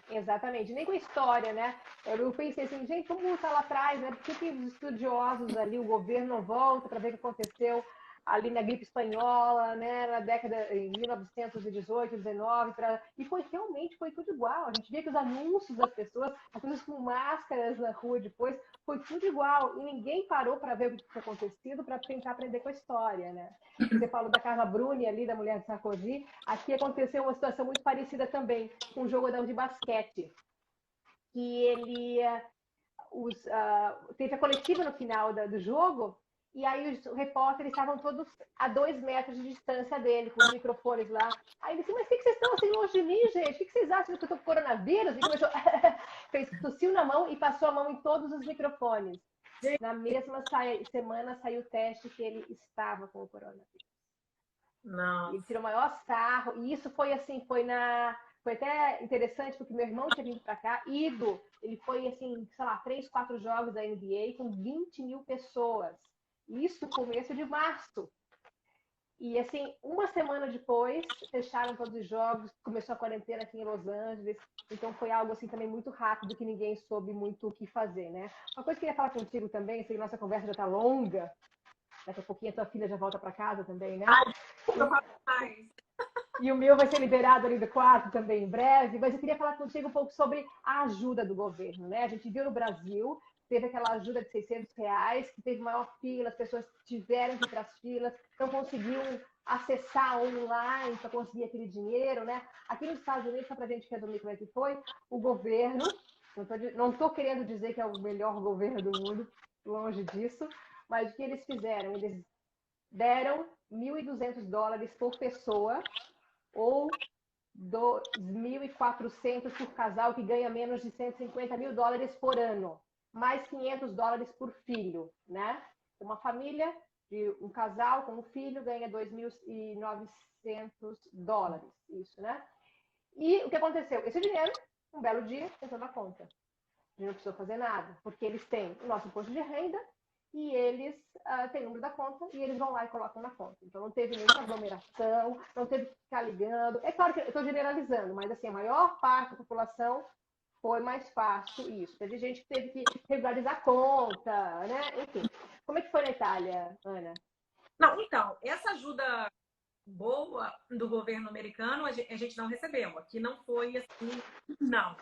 Exatamente. Nem com a história, né? Eu pensei assim, gente, vamos voltar lá atrás, né? Por que os estudiosos ali, o governo não volta para ver o que aconteceu ali na gripe espanhola, né? Na década em 1918, 19, e realmente foi tudo igual. A gente via que os anúncios das pessoas com máscaras na rua depois, foi tudo igual. E ninguém parou para ver o que tinha acontecido, para tentar aprender com a história, né? Você falou da Carla Bruni ali, da mulher de Sarkozy. Aqui aconteceu uma situação muito parecida também com um jogador de basquete, que ele teve a coletiva no final do jogo. E aí os repórteres estavam todos a 2 metros de distância dele, com os microfones lá. Aí ele disse, mas por que vocês estão assim longe de mim, gente? O que vocês acham que eu tô com coronavírus? E começou, tossiu na mão e passou a mão em todos os microfones. Na mesma semana saiu o teste que ele estava com o coronavírus. Não. Ele tirou o maior sarro. E isso foi assim, foi até interessante, porque meu irmão tinha vindo para cá, ido. Ele foi, assim, sei lá, 3, 4 jogos da NBA com 20 mil pessoas. Isso no começo de março. E, assim, uma semana depois, fecharam todos os jogos, começou a quarentena aqui em Los Angeles. Então, foi algo, assim, também muito rápido, que ninguém soube muito o que fazer, né? Uma coisa que eu queria falar contigo também, sei que nossa conversa já está longa. Daqui a pouquinho a tua filha já volta para casa também, né? Ai, eu falo mais. E o meu vai ser liberado ali do quarto também em breve. Mas eu queria falar contigo um pouco sobre a ajuda do governo, né? A gente viu no Brasil, teve aquela ajuda de R$ 600, que teve maior fila, as pessoas tiveram que ir para as filas, não conseguiam acessar online para conseguir aquele dinheiro, né? Aqui nos Estados Unidos, só para a gente resumir como é que foi, o governo, não estou querendo dizer que é o melhor governo do mundo, longe disso, mas o que eles fizeram? Eles deram $1.200 por pessoa, ou $2.400 por casal que ganha menos de $150 mil por ano, mais $500 por filho, né? Uma família de um casal com um filho ganha $2.900, isso, né? E o que aconteceu? Esse dinheiro, um belo dia, entrou na conta. A gente não precisou fazer nada, porque eles têm o nosso imposto de renda e eles têm o número da conta e eles vão lá e colocam na conta. Então não teve nenhuma aglomeração, não teve que ficar ligando. É claro que eu estou generalizando, mas assim, a maior parte da população foi mais fácil isso. Teve gente que teve que regularizar a conta, né? Enfim. Como é que foi na Itália, Ana? Não, então, essa ajuda boa do governo americano a gente não recebeu. Aqui não foi assim, não.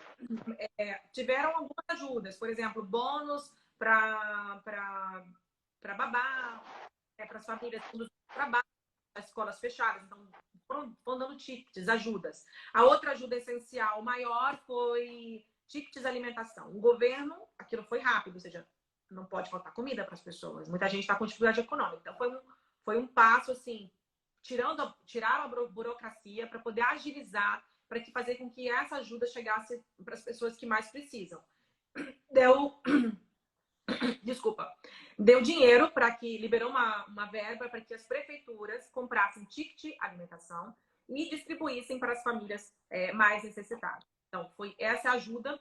Tiveram algumas ajudas, por exemplo, bônus para babá, para as famílias do trabalho, as escolas fechadas, então foram dando tickets, ajudas. A outra ajuda essencial maior foi tickets de alimentação. O governo, aquilo foi rápido, ou seja, não pode faltar comida para as pessoas. Muita gente está com dificuldade econômica. Então foi um passo assim, tiraram a burocracia para poder agilizar, para que fazer com que essa ajuda chegasse para as pessoas que mais precisam. Deu dinheiro para que liberou uma verba para que as prefeituras comprassem ticket alimentação e distribuíssem para as famílias mais necessitadas. Então, foi essa ajuda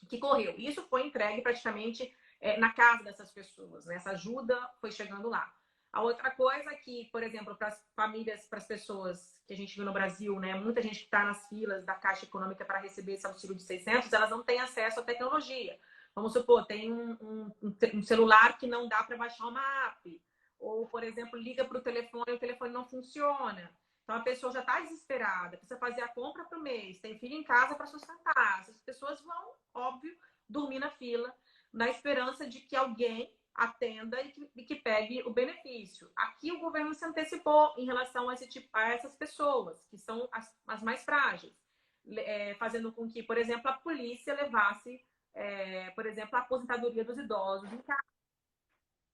que correu. Isso foi entregue praticamente na casa dessas pessoas, né? Essa ajuda foi chegando lá. A outra coisa que, por exemplo, para as famílias, para as pessoas que a gente viu no Brasil, né? Muita gente que está nas filas da Caixa Econômica para receber esse auxílio de 600, elas não têm acesso à tecnologia. Vamos supor, tem um celular que não dá para baixar uma app. Ou, por exemplo, liga para o telefone não funciona. Então, a pessoa já está desesperada, precisa fazer a compra para o mês, tem filho em casa para sustentar. Essas pessoas vão, óbvio, dormir na fila, na esperança de que alguém atenda e que pegue o benefício. Aqui o governo se antecipou em relação a essas pessoas, que são as mais frágeis, fazendo com que, por exemplo, a polícia levasse, por exemplo, a aposentadoria dos idosos em casa,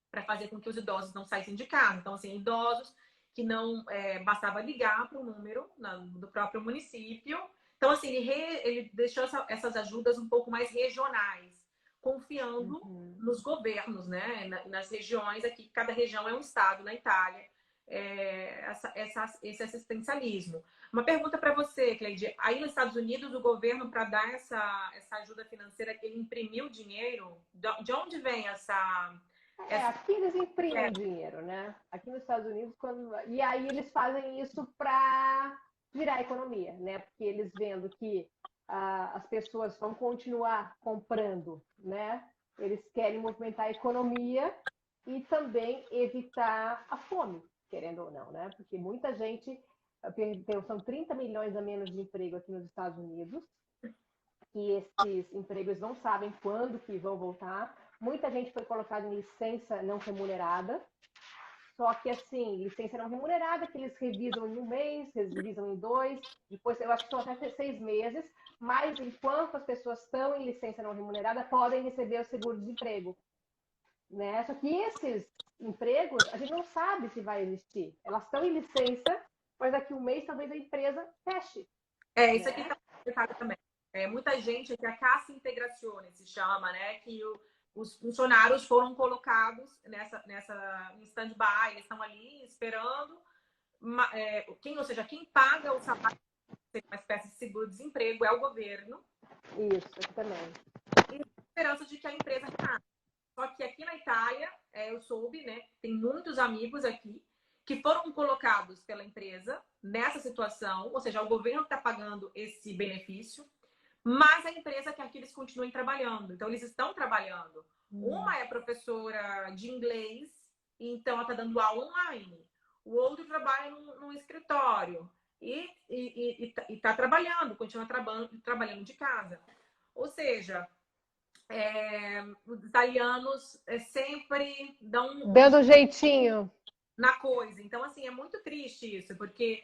para fazer com que os idosos não saíssem de casa. Então, assim, idosos que não bastava ligar para o número do próprio município. Então, assim, ele deixou essas ajudas um pouco mais regionais, confiando nos governos, né? Nas regiões aqui, cada região é um estado na Itália, esse assistencialismo. Uma pergunta para você, Cleide. Aí nos Estados Unidos, o governo, para dar essa ajuda financeira, ele imprimiu dinheiro? De onde vem essa... Aqui eles imprimem dinheiro, né? Aqui nos Estados Unidos, e aí eles fazem isso para virar a economia, né? Porque eles vendo que as pessoas vão continuar comprando, né? Eles querem movimentar a economia e também evitar a fome, querendo ou não, né? Porque muita gente são 30 milhões a menos de emprego aqui nos Estados Unidos, e esses empregos não sabem quando que vão voltar. Muita gente foi colocada em licença não remunerada, só que assim, licença não remunerada, que eles revisam em um mês, revisam em 2, depois eu acho que são até 6 meses, mas enquanto as pessoas estão em licença não remunerada, podem receber o seguro-desemprego. né? Só que esses empregos, a gente não sabe se vai existir. Elas estão em licença, mas daqui um mês talvez a empresa feche, Isso aqui né? está complicado também. Muita gente que a Cassa Integrazione se chama, né? Que os funcionários foram colocados em stand-by, eles estão ali esperando. Ou seja, quem paga o salário, uma espécie de seguro-desemprego, é o governo. Isso, aqui também. E a esperança de que a empresa renasça. Só que aqui na Itália, eu soube, né? Tem muitos amigos aqui que foram colocados pela empresa nessa situação, ou seja, o governo está pagando esse benefício, mas a empresa quer que eles continuem trabalhando. Então, eles estão trabalhando. Uma é professora de inglês, então ela está dando aula online. O outro trabalha num escritório e está trabalhando, continua trabalhando de casa. Ou seja, os italianos sempre dão Dando jeitinho. na coisa. Então, assim, é muito triste isso, porque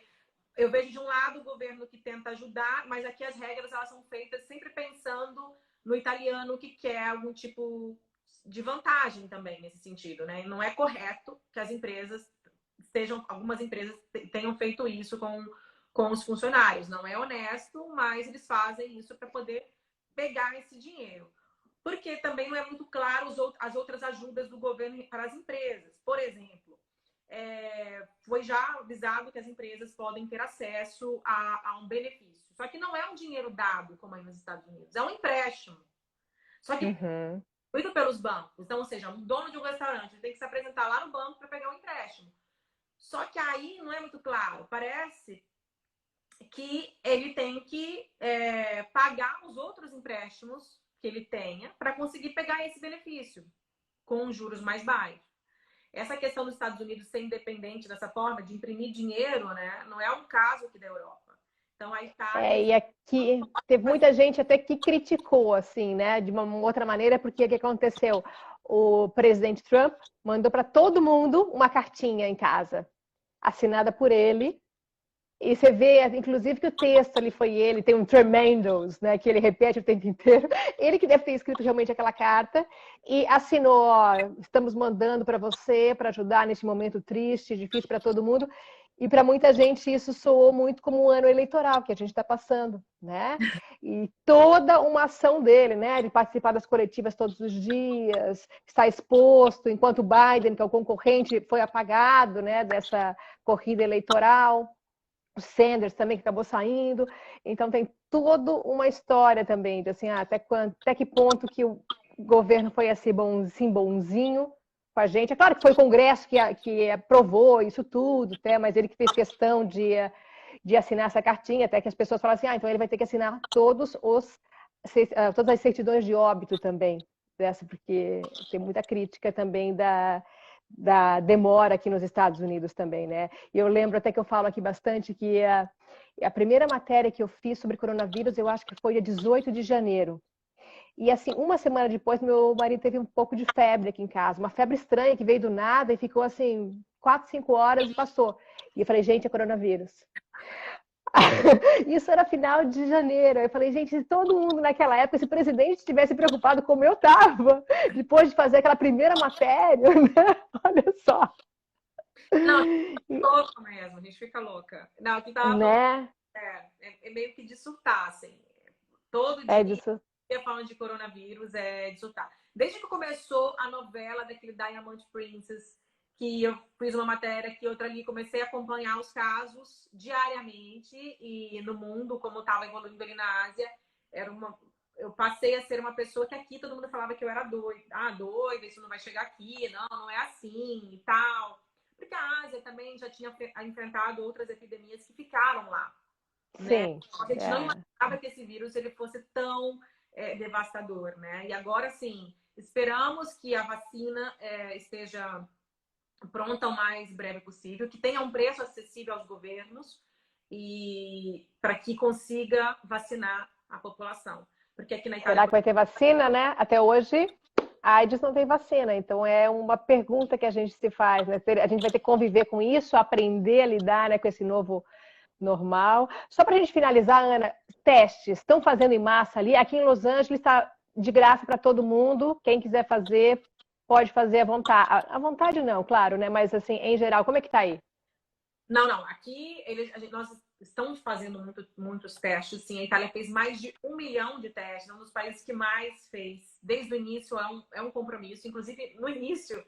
eu vejo de um lado o governo que tenta ajudar, mas aqui as regras elas são feitas sempre pensando no italiano que quer algum tipo de vantagem também nesse sentido, né? Não é correto que as empresas algumas empresas tenham feito isso com os funcionários. Não é honesto, mas eles fazem isso para poder pegar esse dinheiro. Porque também não é muito claro as outras ajudas do governo para as empresas. Por exemplo, foi já avisado que as empresas podem ter acesso a um benefício. Só que não é um dinheiro dado, como aí nos Estados Unidos, é um empréstimo. Só que feito pelos bancos. Então, ou seja, um dono de um restaurante tem que se apresentar lá no banco para pegar um empréstimo. Só que aí não é muito claro. Parece que ele tem que pagar os outros empréstimos que ele tenha para conseguir pegar esse benefício com juros mais baixos. Essa questão dos Estados Unidos ser independente dessa forma, de imprimir dinheiro, né, não é um caso aqui da Europa. Então, a Itália... E aqui teve muita gente até que criticou, assim, né, de uma outra maneira, porque o que aconteceu? O presidente Trump mandou para todo mundo uma cartinha em casa, assinada por ele. E você vê, inclusive, que o texto ali foi ele, tem um tremendos, né, que ele repete o tempo inteiro. Ele que deve ter escrito realmente aquela carta e assinou, ó, estamos mandando para você, para ajudar neste momento triste, difícil para todo mundo. E para muita gente isso soou muito como um ano eleitoral que a gente está passando, né? E toda uma ação dele, né, de participar das coletivas todos os dias, estar exposto, enquanto o Biden, que é o concorrente, foi apagado, né, dessa corrida eleitoral. O Sanders também, que acabou saindo. Então, tem toda uma história também, de assim, até que ponto que o governo foi assim, bonzinho com a gente. É claro que foi o Congresso que aprovou isso tudo, até, mas ele que fez questão de assinar essa cartinha, até que as pessoas falam assim, então ele vai ter que assinar todas as certidões de óbito também, dessa, porque tem muita crítica também da demora aqui nos Estados Unidos também, né? E eu lembro até que eu falo aqui bastante que a primeira matéria que eu fiz sobre coronavírus, eu acho que foi dia 18 de janeiro. E assim, uma semana depois, meu marido teve um pouco de febre aqui em casa, uma febre estranha que veio do nada e ficou assim, 4, 5 horas e passou. E eu falei, gente, é coronavírus. Isso era final de janeiro. Eu falei, gente, se todo mundo naquela época, se o presidente tivesse preocupado como eu estava, depois de fazer aquela primeira matéria, né? Olha só. Não, louca mesmo, a gente fica louca. Não, o que tava falando Né? é meio que de surtar, assim. Todo É dia disso. falando de coronavírus, de surtar. Desde que começou a novela daquele Diamond Princess, que eu fiz uma matéria que outra ali, comecei a acompanhar os casos diariamente e no mundo, como estava evoluindo ali na Ásia, eu passei a ser uma pessoa que aqui todo mundo falava que eu era doida. Ah, doida, isso não vai chegar aqui, não é assim e tal. Porque a Ásia também já tinha enfrentado outras epidemias que ficaram lá. Né? Sim. A gente não imaginava que esse vírus ele fosse tão devastador, né? E agora sim, esperamos que a vacina esteja pronta o mais breve possível, que tenha um preço acessível aos governos e para que consiga vacinar a população. Porque aqui na Itália... Será que vai ter vacina, né? Até hoje, a AIDS não tem vacina. Então, é uma pergunta que a gente se faz, né? A gente vai ter que conviver com isso, aprender a lidar, né, com esse novo normal. Só para a gente finalizar, Ana, testes estão fazendo em massa ali. Aqui em Los Angeles está de graça para todo mundo. Quem quiser fazer, pode fazer à vontade? À vontade não, claro, né? Mas assim, em geral, como é que tá aí? Não. Aqui nós estamos fazendo muitos testes. Sim, a Itália fez mais de 1 milhão de testes, é um dos países que mais fez. Desde o início é um compromisso. Inclusive, no início,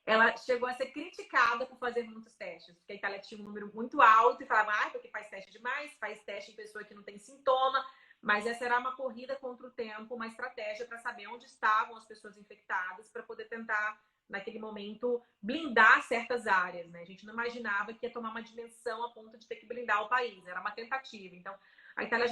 ela chegou a ser criticada por fazer muitos testes, porque a Itália tinha um número muito alto e falava, porque faz teste demais, faz teste em pessoa que não tem sintoma. Mas essa era uma corrida contra o tempo, uma estratégia para saber onde estavam as pessoas infectadas, para poder tentar, naquele momento, blindar certas áreas, né? A gente não imaginava que ia tomar uma dimensão a ponto de ter que blindar o país. Era uma tentativa. Então, a Itália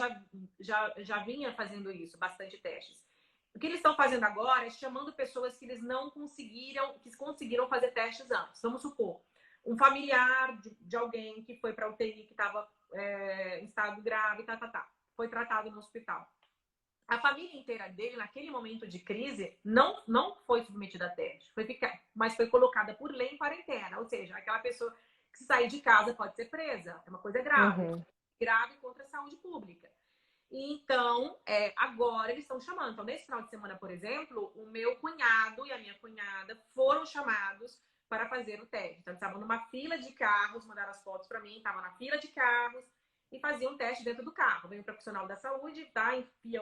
já vinha fazendo isso, bastante testes. O que eles estão fazendo agora é chamando pessoas que eles não conseguiram, que conseguiram fazer testes antes. Vamos supor, um familiar de alguém que foi para a UTI, que estava em estado grave, foi tratado no hospital. A família inteira dele, naquele momento de crise, não foi submetida a teste, mas foi colocada por lei em quarentena. Ou seja, aquela pessoa que se sair de casa pode ser presa. É uma coisa grave. Grave contra a saúde pública. Então, agora eles estão chamando. Então, nesse final de semana, por exemplo, o meu cunhado e a minha cunhada foram chamados para fazer o teste. Então, eles estavam numa fila de carros, mandaram as fotos para mim, estavam na fila de carros e faziam um teste dentro do carro. Vem o profissional da saúde, enfia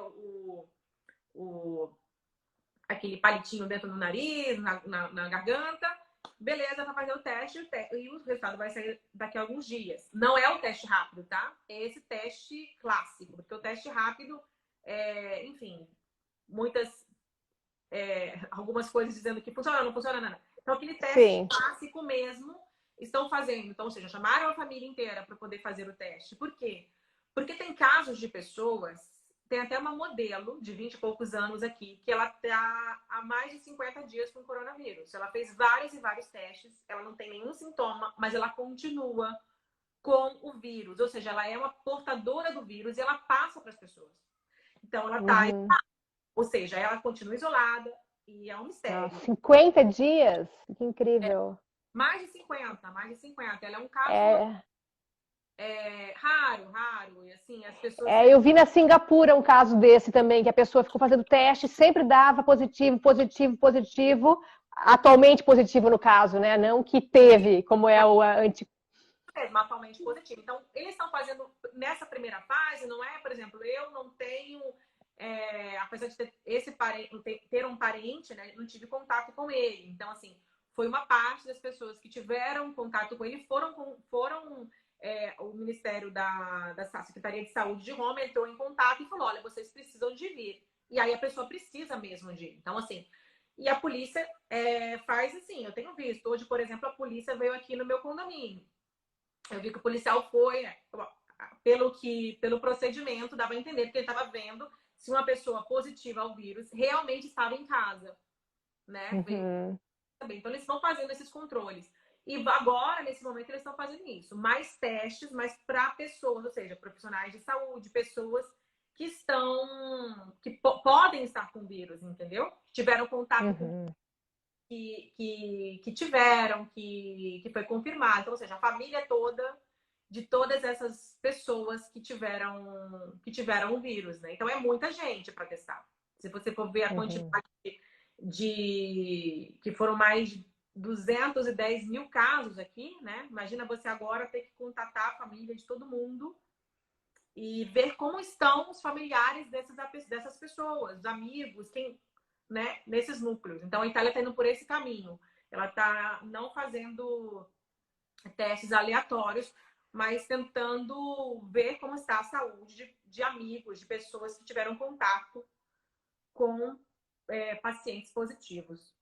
aquele palitinho dentro do nariz, na garganta. Beleza, para fazer o teste e o resultado vai sair daqui a alguns dias. Não é o teste rápido, tá? É esse teste clássico, porque o teste rápido, enfim, algumas coisas dizendo que funciona, não funciona, não. Então, aquele teste clássico mesmo estão fazendo. Então, ou seja, chamaram a família inteira para poder fazer o teste. Por quê? Porque tem casos de pessoas, tem até uma modelo de 20 e poucos anos aqui, que ela está há mais de 50 dias com coronavírus. Ela fez vários e vários testes, ela não tem nenhum sintoma, mas ela continua com o vírus. Ou seja, ela é uma portadora do vírus e ela passa para as pessoas. Então, ela está... Ou seja, ela continua isolada e é um mistério. 50 dias? Que incrível. Mais de 50. Ela é um caso raro. E assim, as pessoas... eu vi na Singapura um caso desse também, que a pessoa ficou fazendo teste, sempre dava positivo. Atualmente positivo no caso, né? Não que teve, como é o atualmente positivo. Então, eles estão fazendo nessa primeira fase, não é? Por exemplo, eu não tenho... apesar de ter um parente, né, não tive contato com ele. Então, assim, foi uma parte das pessoas que tiveram contato com ele, o Ministério da Secretaria de Saúde de Roma entrou em contato e falou, olha, vocês precisam de vir. E aí a pessoa precisa mesmo de ir. Então, assim, e a polícia faz assim, eu tenho visto. Hoje, por exemplo, a polícia veio aqui no meu condomínio. Eu vi que o policial foi, pelo procedimento, dava a entender, porque ele estava vendo se uma pessoa positiva ao vírus realmente estava em casa, né? Então, eles estão fazendo esses controles. E agora, nesse momento, eles estão fazendo isso. Mais testes, mas para pessoas, ou seja, profissionais de saúde, pessoas que podem estar com vírus, entendeu? Tiveram contato com que tiveram, que foi confirmado. Então, ou seja, a família toda de todas essas pessoas que tiveram o vírus, né? Então, é muita gente para testar. Se você for ver a quantidade que foram mais de 210 mil casos aqui, né? Imagina você agora ter que contatar a família de todo mundo e ver como estão os familiares dessas pessoas, os amigos, né? Nesses núcleos. Então, a Itália está indo por esse caminho. Ela está não fazendo testes aleatórios, mas tentando ver como está a saúde de amigos, de pessoas que tiveram contato com pacientes positivos.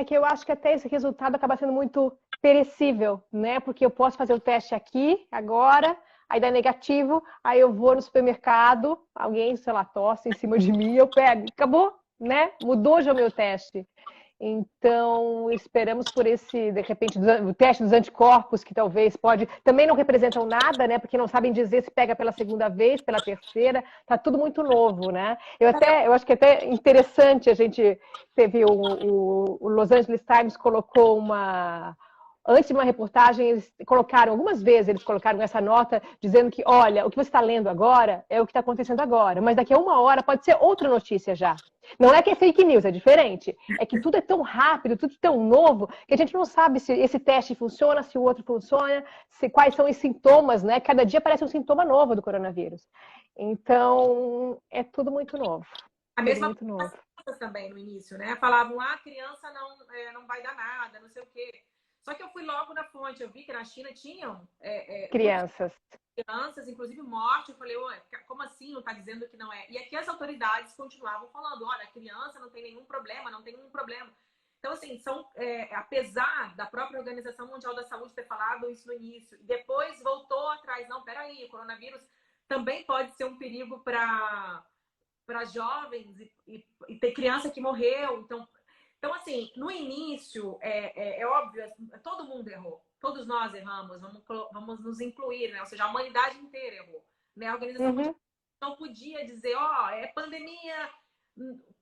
Que eu acho que até esse resultado acaba sendo muito perecível, né? Porque eu posso fazer o teste aqui, agora, aí dá negativo, aí eu vou no supermercado, alguém, sei lá, tosse em cima de mim, eu pego, acabou, né? Mudou já o meu teste. Então, esperamos por esse, de repente, o teste dos anticorpos, que talvez também não representam nada, né? Porque não sabem dizer se pega pela segunda vez, pela terceira, tá tudo muito novo, né? Eu acho que é até interessante, a gente teve o Los Angeles Times colocou antes de uma reportagem, algumas vezes eles colocaram essa nota dizendo que, olha, o que você está lendo agora é o que está acontecendo agora, mas daqui a 1 hora pode ser outra notícia já. Não é que é fake news, é diferente. É que tudo é tão rápido, tudo é tão novo, que a gente não sabe se esse teste funciona, se o outro funciona, quais são os sintomas, né? Cada dia aparece um sintoma novo do coronavírus. Então, é tudo muito novo. A Tudo mesma muito novo. coisa também no início, né? Falavam, a criança não vai dar nada, não sei o quê. Só que eu fui logo na fonte, eu vi que na China tinham muitas Crianças. crianças, inclusive morte. Eu falei, ué, como assim não está dizendo que não é? E aqui as autoridades continuavam falando, olha, a criança não tem nenhum problema, não tem nenhum problema. Então, assim, apesar da própria Organização Mundial da Saúde ter falado isso no início, e depois voltou atrás, não, peraí, o coronavírus também pode ser um perigo para jovens e ter criança que morreu. Então, assim, no início, é óbvio, todo mundo errou. Todos nós erramos, vamos nos incluir, né? Ou seja, a humanidade inteira errou. Né? A Organização Mundial não podia dizer, é pandemia,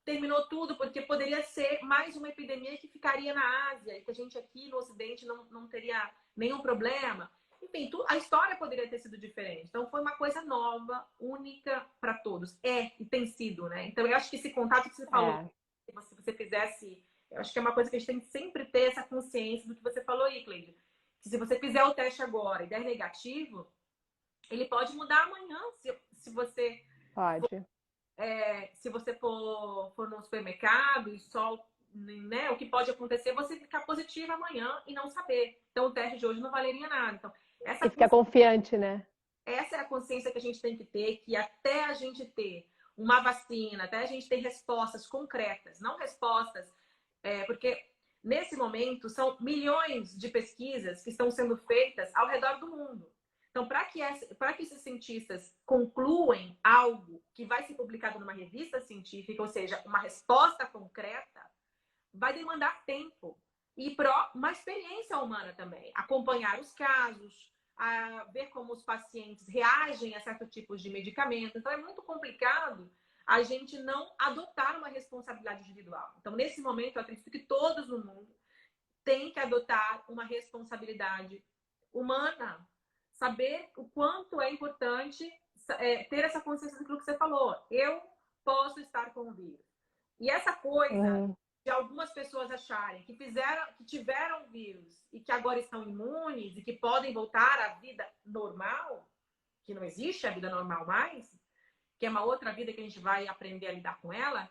terminou tudo, porque poderia ser mais uma epidemia que ficaria na Ásia e que a gente aqui no Ocidente não teria nenhum problema. Enfim, a história poderia ter sido diferente. Então, foi uma coisa nova, única para todos. E tem sido, né? Então, eu acho que esse contato que você falou, se você fizesse... Eu acho que é uma coisa que a gente tem que sempre ter essa consciência do que você falou aí, Cleide. Que se você fizer o teste agora e der negativo, ele pode mudar amanhã. Se você... Pode. Se você for no supermercado e só... Né, o que pode acontecer é você ficar positivo amanhã e não saber. Então, o teste de hoje não valeria nada. Então, e ficar confiante, né? Essa é a consciência que a gente tem que ter, que até a gente ter uma vacina, até a gente ter respostas concretas, não respostas, porque nesse momento são milhões de pesquisas que estão sendo feitas ao redor do mundo. Então, para que esses cientistas concluem algo que vai ser publicado numa revista científica, ou seja, uma resposta concreta, vai demandar tempo e uma experiência humana também. Acompanhar os casos, a ver como os pacientes reagem a certos tipos de medicamento. Então, é muito complicado a gente não adotar uma responsabilidade individual. Então, nesse momento, eu acredito que todos no mundo têm que adotar uma responsabilidade humana. Saber o quanto é importante ter essa consciência daquilo que você falou. Eu posso estar com o vírus. E essa coisa de algumas pessoas acharem que tiveram vírus e que agora estão imunes e que podem voltar à vida normal, que não existe a vida normal mais, que é uma outra vida que a gente vai aprender a lidar com ela,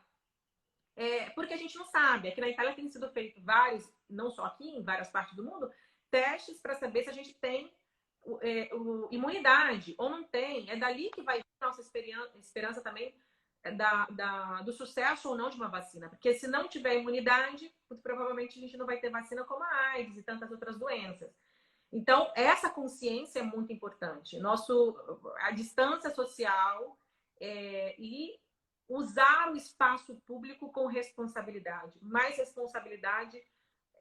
porque a gente não sabe. Aqui na Itália tem sido feito vários, não só aqui, em várias partes do mundo, testes para saber se a gente tem imunidade ou não tem. É dali que vai vir a nossa esperança também do sucesso ou não de uma vacina. Porque se não tiver imunidade, provavelmente a gente não vai ter vacina como a AIDS e tantas outras doenças. Então, essa consciência é muito importante. A distância social e usar o espaço público com responsabilidade. Mais responsabilidade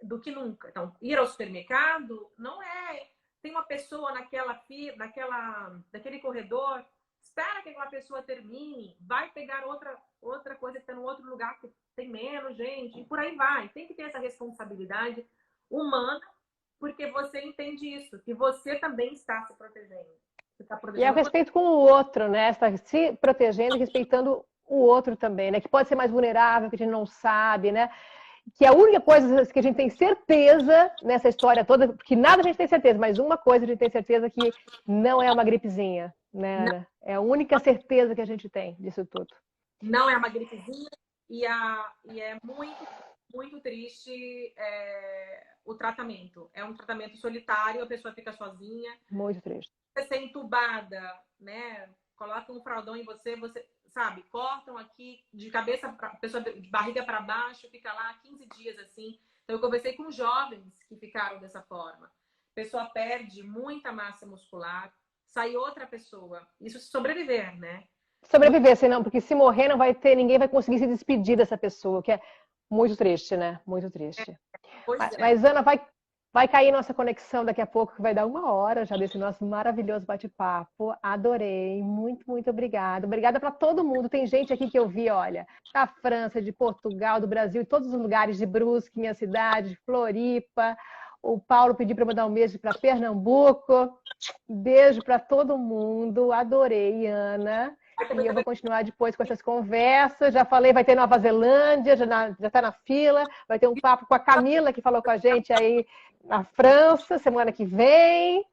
do que nunca. Então, ir ao supermercado não é... Tem uma pessoa naquele corredor, espera que aquela pessoa termine, vai pegar outra coisa que está no outro lugar que tem menos gente, e por aí vai. Tem que ter essa responsabilidade humana, porque você entende isso, que você também está se protegendo. Você está protegendo. E é o respeito com o outro, né? Você está se protegendo e respeitando o outro também, né? Que pode ser mais vulnerável, que a gente não sabe, né? Que a única coisa que a gente tem certeza nessa história toda, porque nada a gente tem certeza, mas uma coisa a gente tem certeza que não é uma gripezinha, né, Ana? É a única certeza que a gente tem disso tudo. Não é uma gripezinha e é muito, muito triste o tratamento. É um tratamento solitário, a pessoa fica sozinha. Muito triste. Você ser entubada, né? Colocam um fraldão em você, sabe, cortam aqui de cabeça para pessoa, de barriga para baixo, fica lá 15 dias assim. Então eu conversei com jovens que ficaram dessa forma. A pessoa perde muita massa muscular, sai outra pessoa. Isso se sobreviver, né? Sobreviver, senão, porque se morrer não vai ter, ninguém vai conseguir se despedir dessa pessoa, que é muito triste, né? Muito triste. Mas Ana, vai cair nossa conexão daqui a pouco, que vai dar 1 hora já desse nosso maravilhoso bate-papo. Adorei. Muito, muito obrigada. Obrigada para todo mundo. Tem gente aqui que eu vi, olha, da França, de Portugal, do Brasil, de todos os lugares, de Brusque, minha cidade, de Floripa. O Paulo pediu para mandar um beijo para Pernambuco. Beijo para todo mundo. Adorei, Ana. E eu vou continuar depois com essas conversas. Já falei, vai ter Nova Zelândia, já está na fila. Vai ter um papo com a Camila, que falou com a gente aí na França, semana que vem.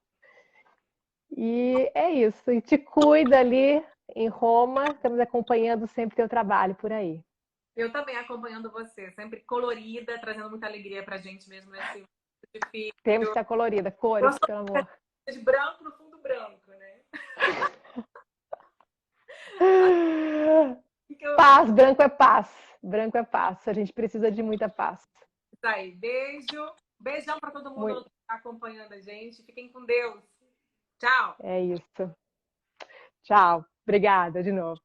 E é isso. E te cuida ali em Roma. Estamos acompanhando sempre teu trabalho por aí. Eu também acompanhando você, sempre colorida, trazendo muita alegria pra gente mesmo nesse momento difícil. Temos que estar colorida, cores, pelo amor. De branco no fundo branco, né? Paz, branco é paz. Branco é paz. A gente precisa de muita paz. Isso aí. Beijo. Beijão para todo mundo que está acompanhando a gente. Fiquem com Deus. Tchau. É isso. Tchau. Obrigada de novo.